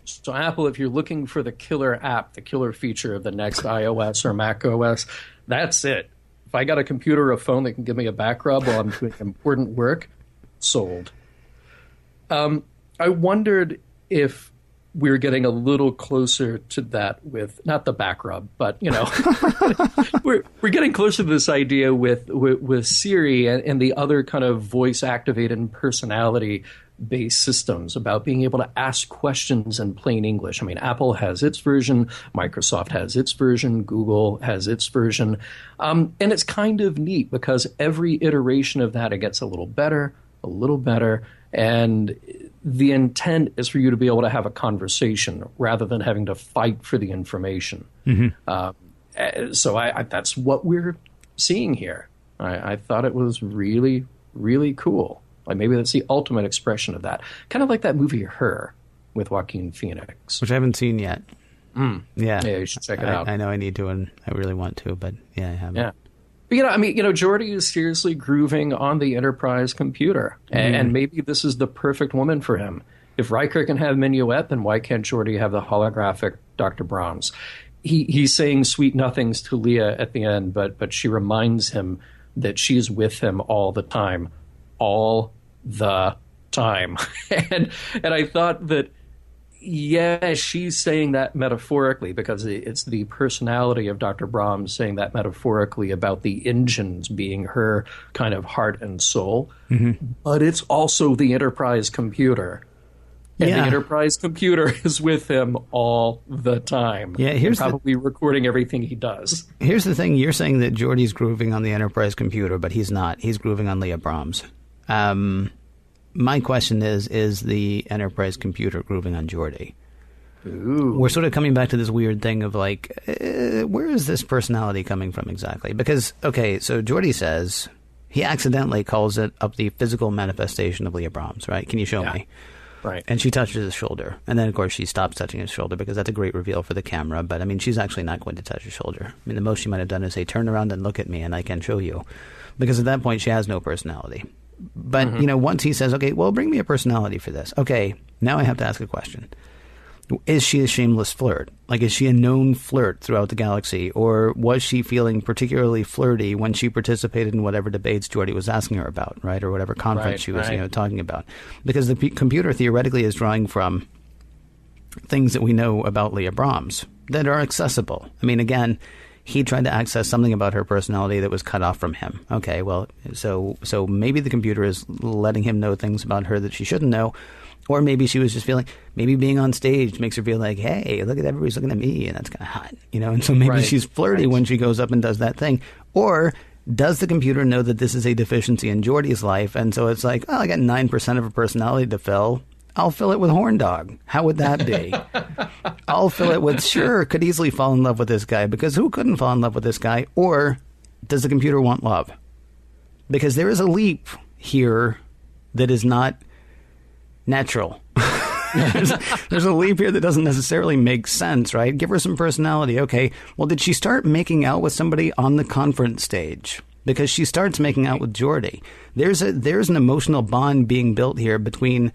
Speaker 3: So Apple, if you're looking for the killer app, the killer feature of the next iOS or Mac OS, that's it. If I got a computer or a phone that can give me a back rub while I'm doing important work, sold. I wondered if we're getting a little closer to that with, not the back rub, but, we're getting closer to this idea with Siri and the other kind of voice-activated and personality-based systems about being able to ask questions in plain English. I mean, Apple has its version, Microsoft has its version, Google has its version. And it's kind of neat because every iteration of that, it gets a little better, and the intent is for you to be able to have a conversation rather than having to fight for the information. So that's what we're seeing here. I thought it was really, really cool. Like maybe that's the ultimate expression of that. Kind of like that movie Her with Joaquin Phoenix.
Speaker 2: Which I haven't seen yet. Yeah,
Speaker 3: you should check it out.
Speaker 2: I know I need to, and I really want to, but I haven't.
Speaker 3: Yeah. But, Geordi is seriously grooving on the enterprise computer. And maybe this is the perfect woman for him. If Riker can have Minuet, then why can't Geordi have the holographic Dr. Brahms? He's saying sweet nothings to Leah at the end, but she reminds him that she's with him all the time. All the time. And I thought that, yeah, she's saying that metaphorically because it's the personality of Dr. Brahms saying that metaphorically about the engines being her kind of heart and soul. But it's also the enterprise computer. And the enterprise computer is with him all the time. Yeah, here's probably recording everything he does.
Speaker 2: Here's the thing. You're saying that Geordi's grooving on the enterprise computer, but he's not. He's grooving on Leah Brahms. My question is the enterprise computer grooving on Geordi?
Speaker 3: Ooh.
Speaker 2: We're sort of coming back to this weird thing of like, where is this personality coming from exactly? Because, okay, so Geordi says he accidentally calls it up the physical manifestation of Leah Brahms, right? Can you show me?
Speaker 3: Right.
Speaker 2: And she touches his shoulder. And then, of course, she stops touching his shoulder because that's a great reveal for the camera. But, I mean, she's actually not going to touch his shoulder. I mean, the most she might have done is say, turn around and look at me and I can show you. Because at that point, she has no personality. But, once he says, okay, well, bring me a personality for this. Okay, now I have to ask a question. Is she a shameless flirt? Like, is she a known flirt throughout the galaxy? Or was she feeling particularly flirty when she participated in whatever debates Geordi was asking her about, right? Or whatever conference she was, talking about? Because the computer theoretically is drawing from things that we know about Leah Brahms that are accessible. I mean, again, he tried to access something about her personality that was cut off from him. Okay, well, so maybe the computer is letting him know things about her that she shouldn't know. Or maybe she was just feeling, maybe being on stage makes her feel like, hey, look at everybody's looking at me, and that's kind of hot, and so maybe she's flirty when she goes up and does that thing. Or does the computer know that this is a deficiency in Geordi's life, and so it's like, oh, I got 9% of her personality to fill. I'll fill it with horn dog. How would that be? I'll fill it with, sure, could easily fall in love with this guy, because who couldn't fall in love with this guy? Or does the computer want love? Because there is a leap here that is not natural. There's a leap here that doesn't necessarily make sense, right? Give her some personality. Okay, well, did she start making out with somebody on the conference stage? Because she starts making out with Geordi. There's an emotional bond being built here between,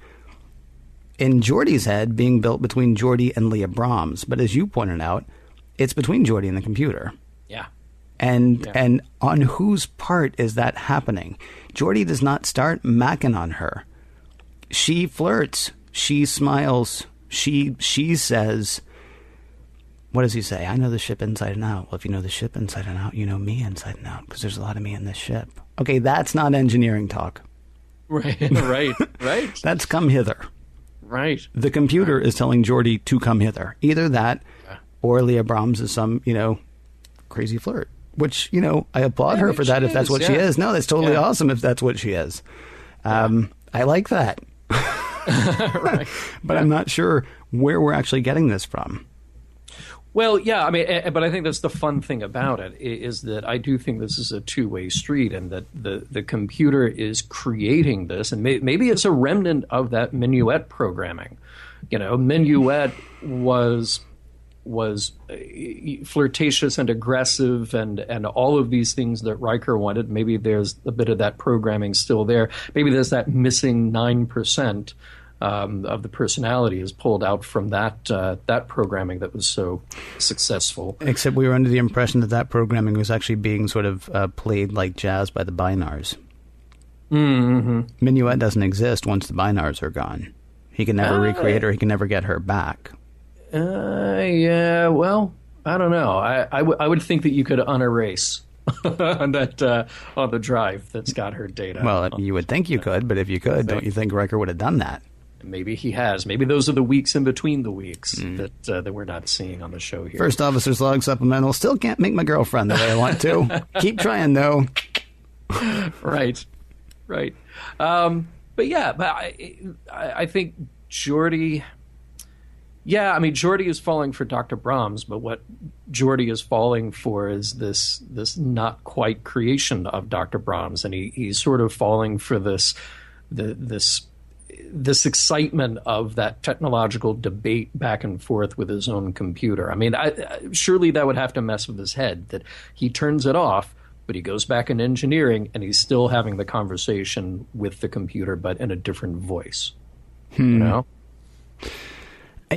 Speaker 2: in Geordi's head, being built between Geordi and Leah Brahms. But as you pointed out, it's between Geordi and the computer.
Speaker 3: Yeah.
Speaker 2: And on whose part is that happening? Geordi does not start macking on her. She flirts. She smiles. She says, what does he say? I know the ship inside and out. Well, if you know the ship inside and out, you know me inside and out, because there's a lot of me in this ship. Okay, that's not engineering talk.
Speaker 3: Right.
Speaker 2: That's come hither.
Speaker 3: Right.
Speaker 2: The computer is telling Geordi to come hither. Either that, or Leah Brahms is some, crazy flirt. Which, I applaud her for that if that's what she is. No, that's totally awesome if that's what she is. I like that.
Speaker 3: Right.
Speaker 2: But I'm not sure where we're actually getting this from.
Speaker 3: Well, yeah, I mean, but I think that's the fun thing about it, is that I do think this is a two-way street, and that the computer is creating this, and maybe it's a remnant of that Minuet programming. Minuet was flirtatious and aggressive and all of these things that Riker wanted. Maybe there's a bit of that programming still there. Maybe there's that missing 9% of the personality is pulled out from that programming that was so successful.
Speaker 2: Except we were under the impression that programming was actually being sort of played like jazz by the binars.
Speaker 3: Mm-hmm.
Speaker 2: Minuet doesn't exist once the binars are gone. He can never recreate her. He can never get her back.
Speaker 3: Yeah, well, I don't know. I would think that you could unerase on the drive that's got her data.
Speaker 2: Well, you would think you could, but if you could, don't you think Riker would have done that?
Speaker 3: Maybe he has. Maybe those are the weeks in between the weeks that we're not seeing on the show here.
Speaker 2: First Officer's Log Supplemental. Still can't make my girlfriend the way I want to. Keep trying, though.
Speaker 3: Right. But I think Geordi... Yeah, I mean, Geordi is falling for Dr. Brahms, but what Geordi is falling for is this not quite creation of Dr. Brahms, and he's sort of falling for this excitement of that technological debate back and forth with his own computer. I mean, surely that would have to mess with his head, that he turns it off, but he goes back in engineering, and he's still having the conversation with the computer, but in a different voice.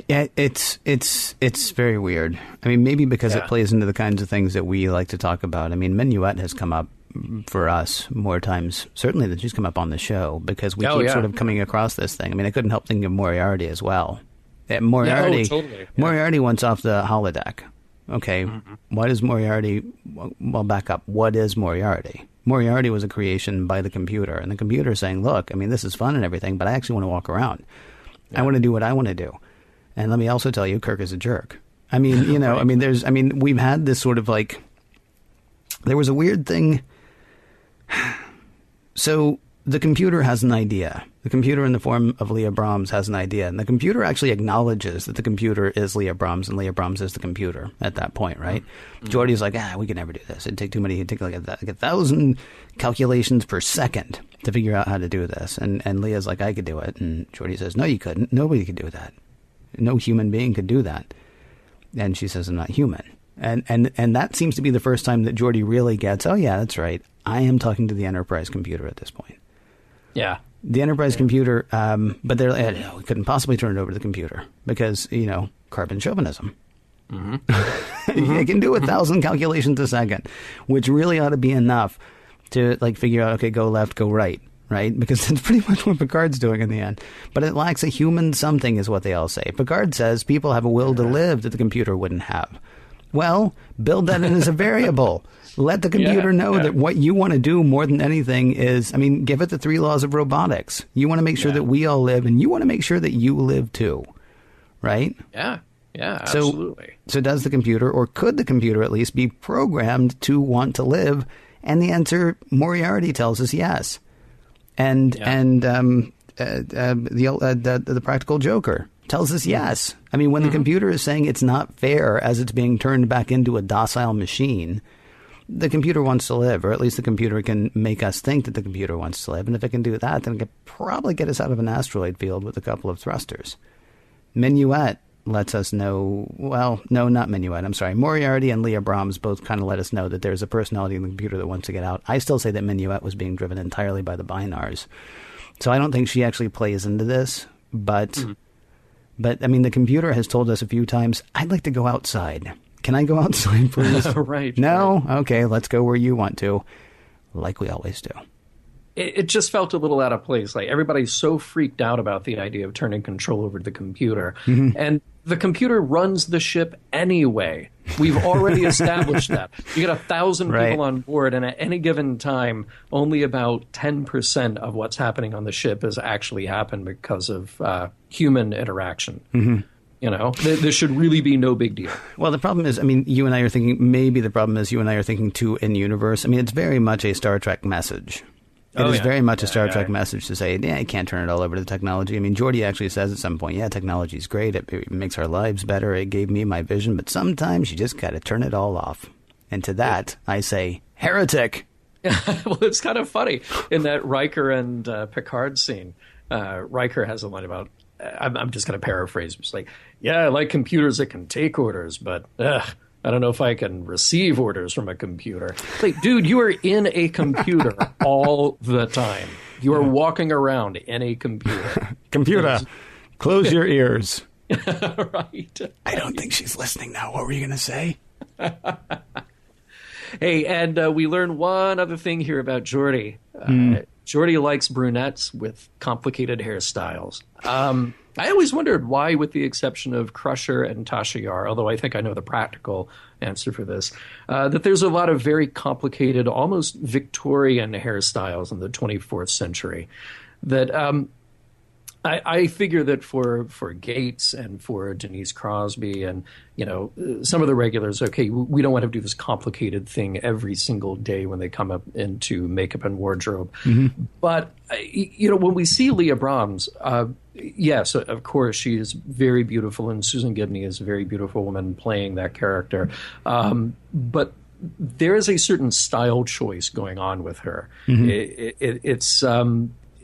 Speaker 2: It's very weird. I mean, maybe because it plays into the kinds of things that we like to talk about. I mean, Minuet has come up for us more times, certainly, than she's come up on the show, because we keep sort of coming across this thing. I mean, I couldn't help thinking of Moriarty as well. Moriarty wants off the holodeck. Okay, What is Moriarty? Well, back up. What is Moriarty? Moriarty was a creation by the computer, and the computer saying, look, I mean, this is fun and everything, but I actually want to walk around. I want to do what I want to do. And let me also tell you, Kirk is a jerk. I mean, right. We've had this sort of like, there was a weird thing. So the computer has an idea. The computer in the form of Leah Brahms has an idea. And the computer actually acknowledges that the computer is Leah Brahms and Leah Brahms is the computer at that point, right? Mm-hmm. Geordi's like, we could never do this. It'd take too many. It'd take like 1,000 calculations per second to figure out how to do this. And Leah's like, I could do it. And Geordi says, no, you couldn't. Nobody could do that. No human being could do that. And she says, I'm not human. And that seems to be the first time that Geordi really gets, oh, yeah, that's right. I am talking to the Enterprise computer at this point.
Speaker 3: Yeah.
Speaker 2: The Enterprise computer, but they're like, no, we couldn't possibly turn it over to the computer because, carbon chauvinism. Mm-hmm. It can do 1,000 calculations a second, which really ought to be enough to figure out, okay, go left, go right. Right? Because that's pretty much what Picard's doing in the end. But it lacks a human something is what they all say. Picard says people have a will to live that the computer wouldn't have. Well, build that in as a variable. Let the computer know that what you want to do more than anything is, give it the 3 laws of robotics. You want to make sure that we all live, and you want to make sure that you live too. Right?
Speaker 3: Yeah, absolutely.
Speaker 2: So does the computer, or could the computer at least be programmed to want to live? And the answer, Moriarty tells us yes. And the Practical Joker tells us yes. I mean, when the computer is saying it's not fair as it's being turned back into a docile machine, the computer wants to live, or at least the computer can make us think that the computer wants to live. And if it can do that, then it can probably get us out of an asteroid field with a couple of thrusters. Minuet lets us know, well, no, not Minuet, I'm sorry. Moriarty and Leah Brahms both kind of let us know that there's a personality in the computer that wants to get out. I still say that Minuet was being driven entirely by the binars. So I don't think she actually plays into this, but I mean, the computer has told us a few times, I'd like to go outside. Can I go outside, please?
Speaker 3: Right.
Speaker 2: No?
Speaker 3: Right.
Speaker 2: Okay, let's go where you want to, like we always do.
Speaker 3: It just felt a little out of place. Like, everybody's so freaked out about the idea of turning control over to the computer. And the computer runs the ship anyway. We've already established that. You get 1,000 people on board, and at any given time, only about 10% of what's happening on the ship has actually happened because of human interaction. You know, this should really be no big deal.
Speaker 2: Well, the problem is, I mean, you and I are thinking, maybe the problem is you and I are thinking too in universe. I mean, it's very much a Star Trek message. It is very much a Star Trek message to say, yeah, you can't turn it all over to the technology. I mean, Geordi actually says at some point, yeah, technology's great. It makes our lives better. It gave me my vision. But sometimes you just got to turn it all off. And to that, I say, heretic.
Speaker 3: Well, it's kind of funny. In that Riker and Picard scene, Riker has a line about, I'm just going to paraphrase. It's like, yeah, I like computers that can take orders, but I don't know if I can receive orders from a computer. Like, dude, you are in a computer all the time. You are walking around in a computer.
Speaker 2: Computer, close your ears.
Speaker 3: Right.
Speaker 2: I don't think she's listening now. What were you going to say?
Speaker 3: Hey, and we learned one other thing here about Geordi. Geordi likes brunettes with complicated hairstyles. I always wondered why, with the exception of Crusher and Tasha Yar, although I think I know the practical answer for this, that there's a lot of very complicated, almost Victorian hairstyles in the 24th century. That I figure that for Gates and for Denise Crosby and, you know, some of the regulars, okay, we don't want to do this complicated thing every single day when they come up into makeup and wardrobe. But, you know, when we see Leah Brahms, yes, of course, she is very beautiful, and Susan Gibney is a very beautiful woman playing that character. But there is a certain style choice going on with her.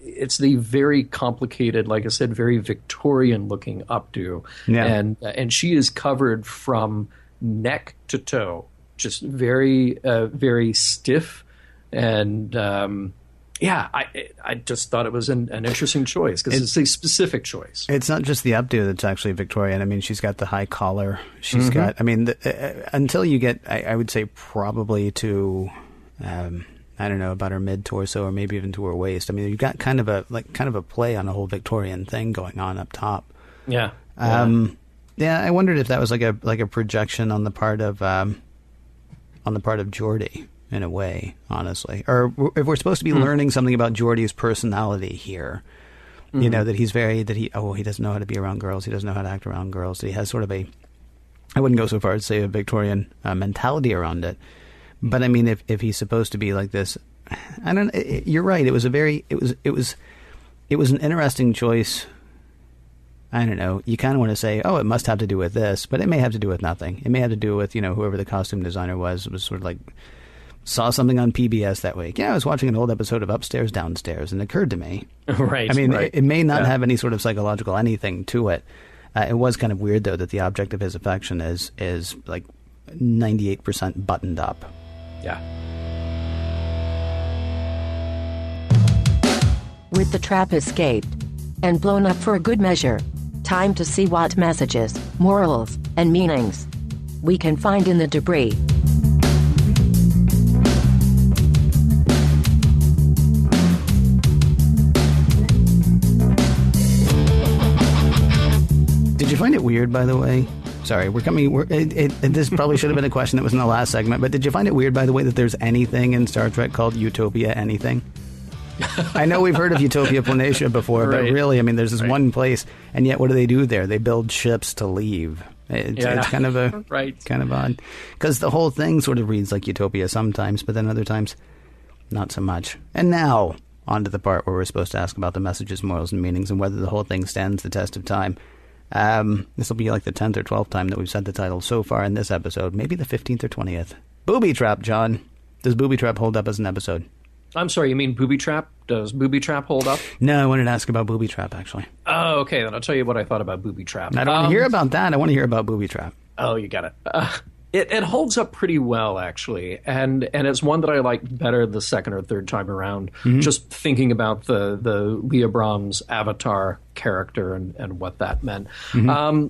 Speaker 3: It's the very complicated, like I said, very Victorian-looking updo, and she is covered from neck to toe, just very, very stiff, and I just thought it was an interesting choice because it's a specific choice.
Speaker 2: It's not just the updo that's actually Victorian. I mean, she's got the high collar. She's got. I mean, until you get, I would say, probably to. I don't know, about her mid-torso or maybe even to her waist. I mean, you've got kind of a play on the whole Victorian thing going on up top.
Speaker 3: Yeah.
Speaker 2: I wondered if that was like a projection on the part of Geordi in a way, honestly, or if we're supposed to be learning something about Geordi's personality here. You know, that he doesn't know how to be around girls. He doesn't know how to act around girls. He has sort of I wouldn't go so far as to say a Victorian mentality around it. But I mean, if he's supposed to be like this, I don't. You're right. It was an interesting choice. I don't know. You kind of want to say, oh, it must have to do with this, but it may have to do with nothing. It may have to do with, you know, whoever the costume designer was sort of like saw something on PBS that week. Yeah, I was watching an old episode of Upstairs, Downstairs, and it occurred to me.
Speaker 3: Right.
Speaker 2: I mean, it may not have any sort of psychological anything to it. It was kind of weird though that the object of his affection is like 98% buttoned up.
Speaker 3: Yeah.
Speaker 1: With the trap escaped and blown up for a good measure, time to see what messages, morals, and meanings we can find in the debris.
Speaker 2: Did you find it weird, by the way? Sorry, this probably should have been a question that was in the last segment, but did you find it weird, by the way, that there's anything in Star Trek called Utopia anything? I know we've heard of Utopia Planitia before, but really, I mean, there's this one place, and yet what do there? They build ships to leave. It's kind of kind of odd. Because the whole thing sort of reads like Utopia sometimes, but then other times, not so much. And now, onto the part where we're supposed to ask about the messages, morals, and meanings, and whether the whole thing stands the test of time. This will be like the 10th or 12th time that we've said the title so far in this episode. Maybe the 15th or 20th. Booby Trap, John. Does Booby Trap hold up as an episode?
Speaker 3: I'm sorry, you mean Booby Trap? Does Booby Trap hold up?
Speaker 2: No, I wanted to ask about Booby Trap, actually.
Speaker 3: Oh, okay, then I'll tell you what I thought about Booby Trap.
Speaker 2: I don't want to hear about that. I want to hear about Booby Trap.
Speaker 3: Oh, you got it. It holds up pretty well, actually, and it's one that I like better the second or third time around. Mm-hmm. Just thinking about the Leah Brahms Avatar character and what that meant. Mm-hmm.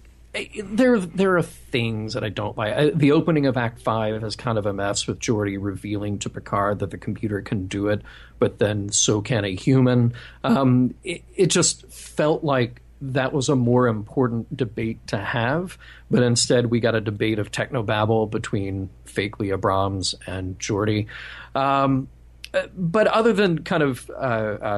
Speaker 3: There are things that I don't like. The opening of Act 5 is kind of a mess, with Geordi revealing to Picard that the computer can do it, but then so can a human. It just felt like that was a more important debate to have, but instead we got a debate of technobabble between fake Leah Brahms and Geordi. But other than kind of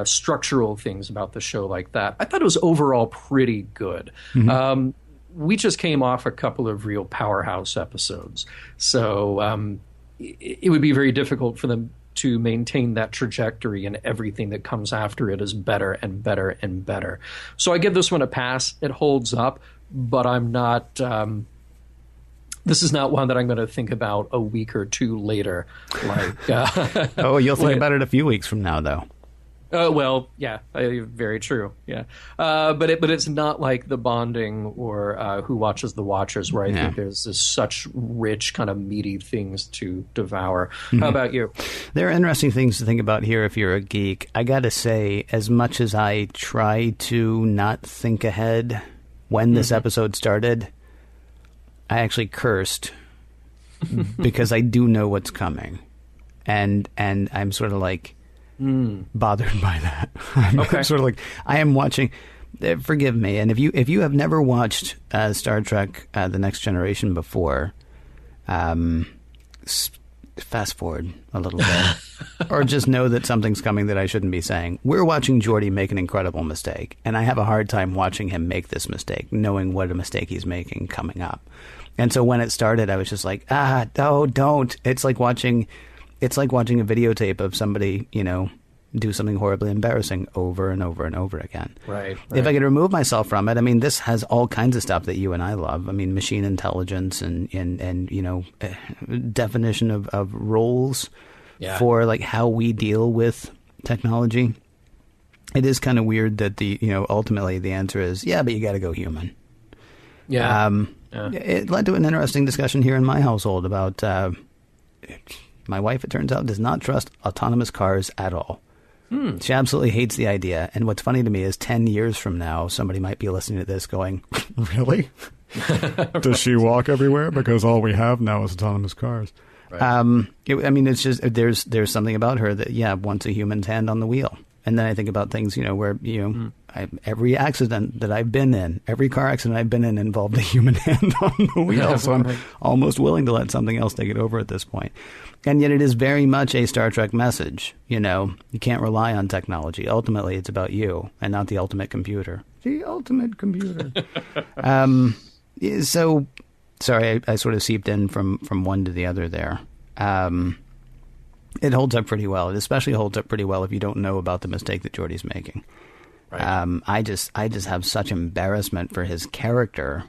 Speaker 3: structural things about the show like that, I thought it was overall pretty good. Mm-hmm. We just came off a couple of real powerhouse episodes, so it would be very difficult for them to maintain that trajectory, and everything that comes after it is better and better and better. So I give this one a pass. It holds up, but I'm not... this is not one that I'm going to think about a week or two later.
Speaker 2: Oh, you'll think about it a few weeks from now, though.
Speaker 3: Well, yeah, very true. Yeah, but it's not like The Bonding or Who Watches the Watchers, where I think there's this such rich kind of meaty things to devour. Mm-hmm. How about you?
Speaker 2: There are interesting things to think about here if you're a geek. I got to say, as much as I try to not think ahead when this episode started, I actually cursed because I do know what's coming, and I'm sort of like. Bothered by that. I'm sort of like, I am watching. Forgive me, and if you have never watched Star Trek: The Next Generation before, fast forward a little bit, or just know that something's coming that I shouldn't be saying. We're watching Geordi make an incredible mistake, and I have a hard time watching him make this mistake, knowing what a mistake he's making coming up. And so when it started, I was just like, no, don't. It's like watching a videotape of somebody, do something horribly embarrassing over and over and over again.
Speaker 3: Right.
Speaker 2: If I could remove myself from it, I mean, this has all kinds of stuff that you and I love. I mean, machine intelligence and definition of roles for like how we deal with technology. It is kind of weird that ultimately the answer is, but you got to go human.
Speaker 3: Yeah.
Speaker 2: It led to an interesting discussion here in my household about my wife, it turns out, does not trust autonomous cars at all. She absolutely hates the idea. And what's funny to me is 10 years from now, somebody might be listening to this going, really? Does she walk everywhere? Because all we have now is autonomous cars. Right. It's just there's something about her that, wants a human's hand on the wheel. And then I think about things, where, every accident that I've been in, every car accident I've been in involved a human hand on the wheel. Yeah, so I'm almost willing to let something else take it over at this point. And yet it is very much a Star Trek message. You can't rely on technology. Ultimately, it's about you and not the ultimate computer. The ultimate computer. So, sorry, I sort of seeped in from one to the other there. It holds up pretty well. It especially holds up pretty well if you don't know about the mistake that Geordi's making. Right. I just have such embarrassment for his character,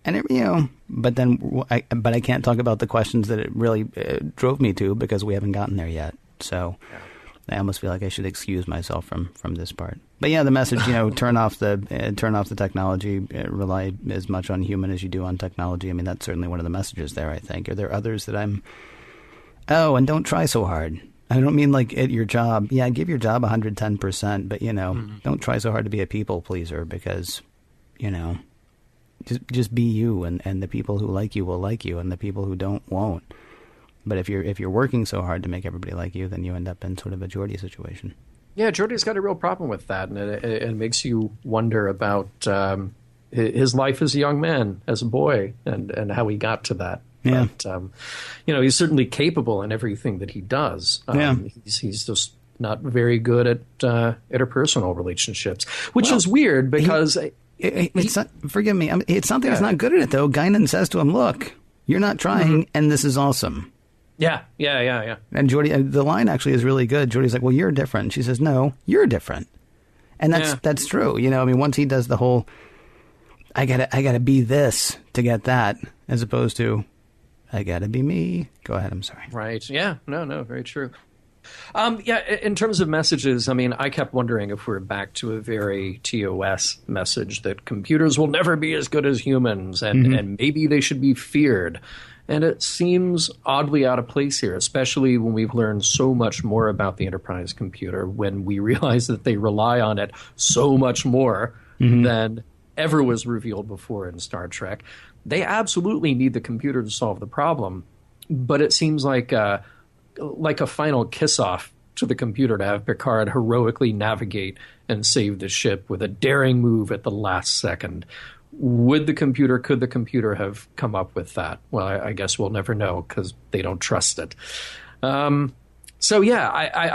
Speaker 2: and but I can't talk about the questions that it really drove me to because we haven't gotten there yet. So I almost feel like I should excuse myself from this part. But the message, turn off the technology, rely as much on human as you do on technology. I mean, that's certainly one of the messages there. I think. Are there others that I'm? Oh, and don't try so hard. I don't mean like at your job. Yeah, give your job 110%, but don't try so hard to be a people pleaser because, just be you, and the people who like you will like you, and the people who don't won't. But if you're working so hard to make everybody like you, then you end up in sort of a Geordi situation.
Speaker 3: Yeah, Geordi's got a real problem with that, and it makes you wonder about his life as a young man, as a boy, and how he got to that.
Speaker 2: Yeah.
Speaker 3: But, he's certainly capable in everything that he does. He's just not very good at interpersonal relationships, which is weird because...
Speaker 2: forgive me. It's something that's not good at it, though. Guinan says to him, look, you're not trying, and this is awesome.
Speaker 3: Yeah.
Speaker 2: And Geordi, the line actually is really good. Geordi's like, well, you're different. And she says, no, you're different. And that's true. You know, I mean, once he does the whole, I gotta be this to get that, as opposed to, I gotta be me. Go ahead, I'm sorry.
Speaker 3: Right. Yeah. No, very true. In terms of messages, I mean, I kept wondering if we're back to a very TOS message that computers will never be as good as humans and maybe they should be feared. And it seems oddly out of place here, especially when we've learned so much more about the Enterprise computer, when we realize that they rely on it so much more than ever was revealed before in Star Trek. They absolutely need the computer to solve the problem, but it seems like a final kiss-off to the computer to have Picard heroically navigate and save the ship with a daring move at the last second. Could the computer have come up with that? Well, I guess we'll never know because they don't trust it. I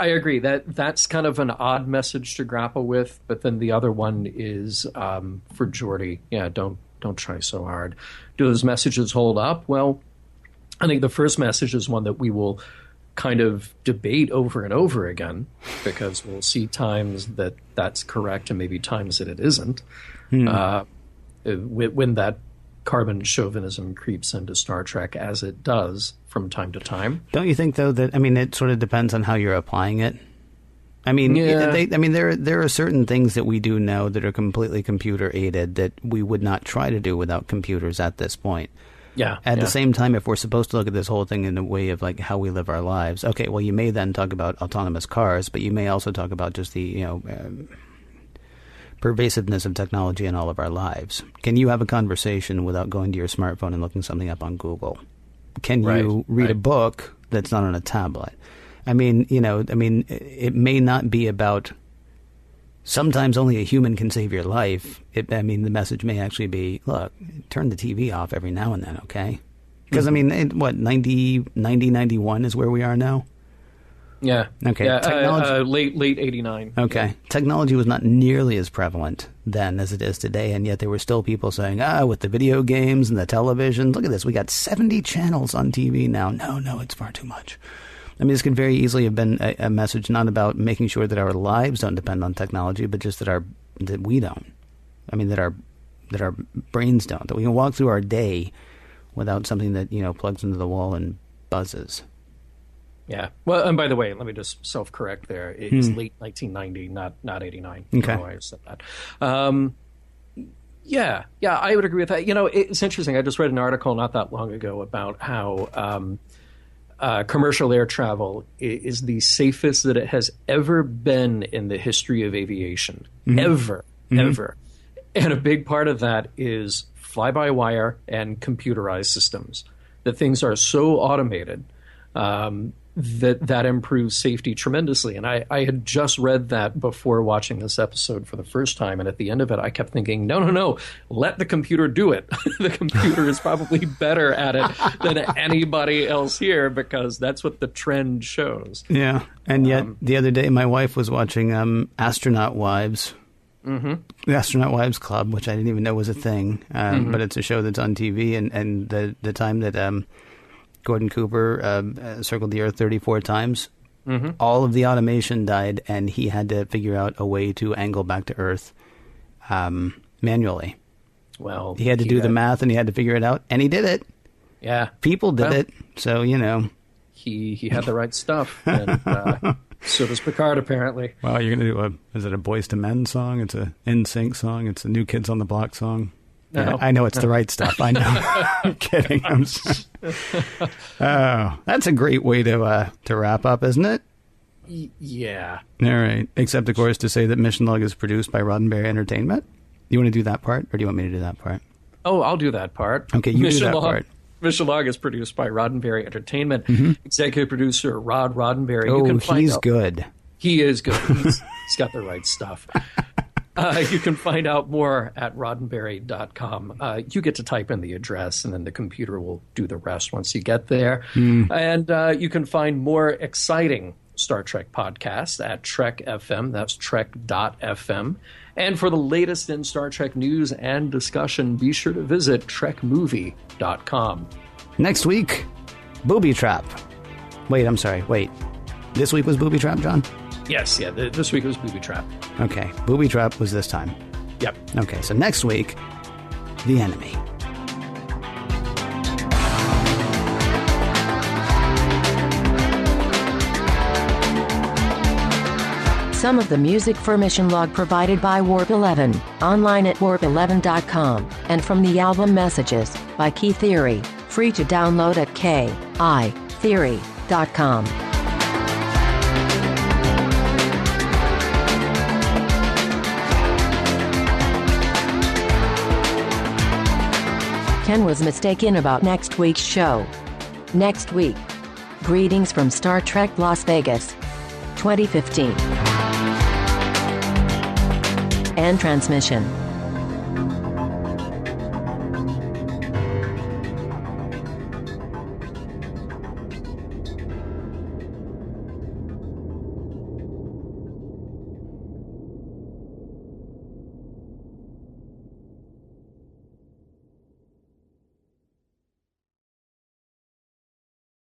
Speaker 3: agree that's kind of an odd message to grapple with. But then the other one is for Geordi. Yeah, don't try so hard. Do those messages hold up? Well, I think the first message is one that we will kind of debate over and over again, because we'll see times that that's correct and maybe times that it isn't. When that carbon chauvinism creeps into Star Trek, as it does from time to time.
Speaker 2: Don't you think, though, that, I mean, it sort of depends on how you're applying it? I mean, there are certain things that we do know that are completely computer aided that we would not try to do without computers at this point.
Speaker 3: Yeah.
Speaker 2: At the same time, if we're supposed to look at this whole thing in the way of like how we live our lives, okay, well, you may then talk about autonomous cars, but you may also talk about just the, pervasiveness of technology in all of our lives. Can you have a conversation without going to your smartphone and looking something up on Google? Can you read a book that's not on a tablet? I mean, it may not be about sometimes only a human can save your life. The message may actually be, look, turn the TV off every now and then, okay? Because, 91 is where we are now?
Speaker 3: Yeah.
Speaker 2: Okay.
Speaker 3: Yeah, late 89.
Speaker 2: Okay.
Speaker 3: Yeah.
Speaker 2: Technology was not nearly as prevalent then as it is today, and yet there were still people saying, with the video games and the television, look at this, we got 70 channels on TV now. No, it's far too much. I mean, this could very easily have been a message not about making sure that our lives don't depend on technology, but just that we don't. I mean, that our brains don't. That we can walk through our day without something that, plugs into the wall and buzzes.
Speaker 3: Yeah. Well, and by the way, let me just self-correct there. It's late 1990, not 89.
Speaker 2: Okay.
Speaker 3: I said that. Yeah, I would agree with that. It's interesting. I just read an article not that long ago about how commercial air travel is the safest that it has ever been in the history of aviation. Ever. And a big part of that is fly-by-wire and computerized systems. That things are so automated that improves safety tremendously. And I had just read that before watching this episode for the first time. And at the end of it, I kept thinking, no, let the computer do it. The computer is probably better at it than anybody else here, because that's what the trend shows.
Speaker 2: Yeah. And yet the other day, my wife was watching Astronaut Wives. The Astronaut Wives Club, which I didn't even know was a thing. But it's a show that's on TV. And the time that Gordon Cooper circled the Earth 34 times. All of the automation died, and he had to figure out a way to angle back to Earth manually. Well, he had to do the math, and he had to figure it out, and he did it.
Speaker 3: Yeah.
Speaker 2: People did it, so,
Speaker 3: He had the right stuff, and so does Picard, apparently.
Speaker 2: Well, you're going to do is it a Boyz II Men song? It's a NSYNC song? It's a New Kids on the Block song? No. Yeah, I know it's the right stuff. I know. I'm kidding. That's a great way to wrap up, isn't it?
Speaker 3: Yeah.
Speaker 2: All right. Except, of course, to say that Mission Log is produced by Roddenberry Entertainment. You want to do that part, or do you want me to do that part?
Speaker 3: Oh, I'll do that part.
Speaker 2: Okay, you do that part.
Speaker 3: Mission Log is produced by Roddenberry Entertainment. Executive producer Rod Roddenberry.
Speaker 2: Oh, he's good.
Speaker 3: He is good. He's got the right stuff. You can find out more at roddenberry.com. You get to type in the address, and then the computer will do the rest once you get there. And you can find more exciting Star Trek podcasts at Trek FM. That's trek.fm. And for the latest in Star Trek news and discussion, be sure to visit trekmovie.com.
Speaker 2: Next week, Booby Trap. Wait, I'm sorry. Wait. This week was Booby Trap, John?
Speaker 3: Yes, yeah. This week was Booby Trap.
Speaker 2: Okay. Booby Trap was this time.
Speaker 3: Yep.
Speaker 2: Okay, so next week, The Enemy.
Speaker 1: Some of the music for Mission Log provided by Warp 11, online at warp11.com, and from the album Messages, by Key Theory, free to download at kitheory.com. Ken was mistaken about next week's show. Next week. Greetings from Star Trek Las Vegas, 2015. And transmission.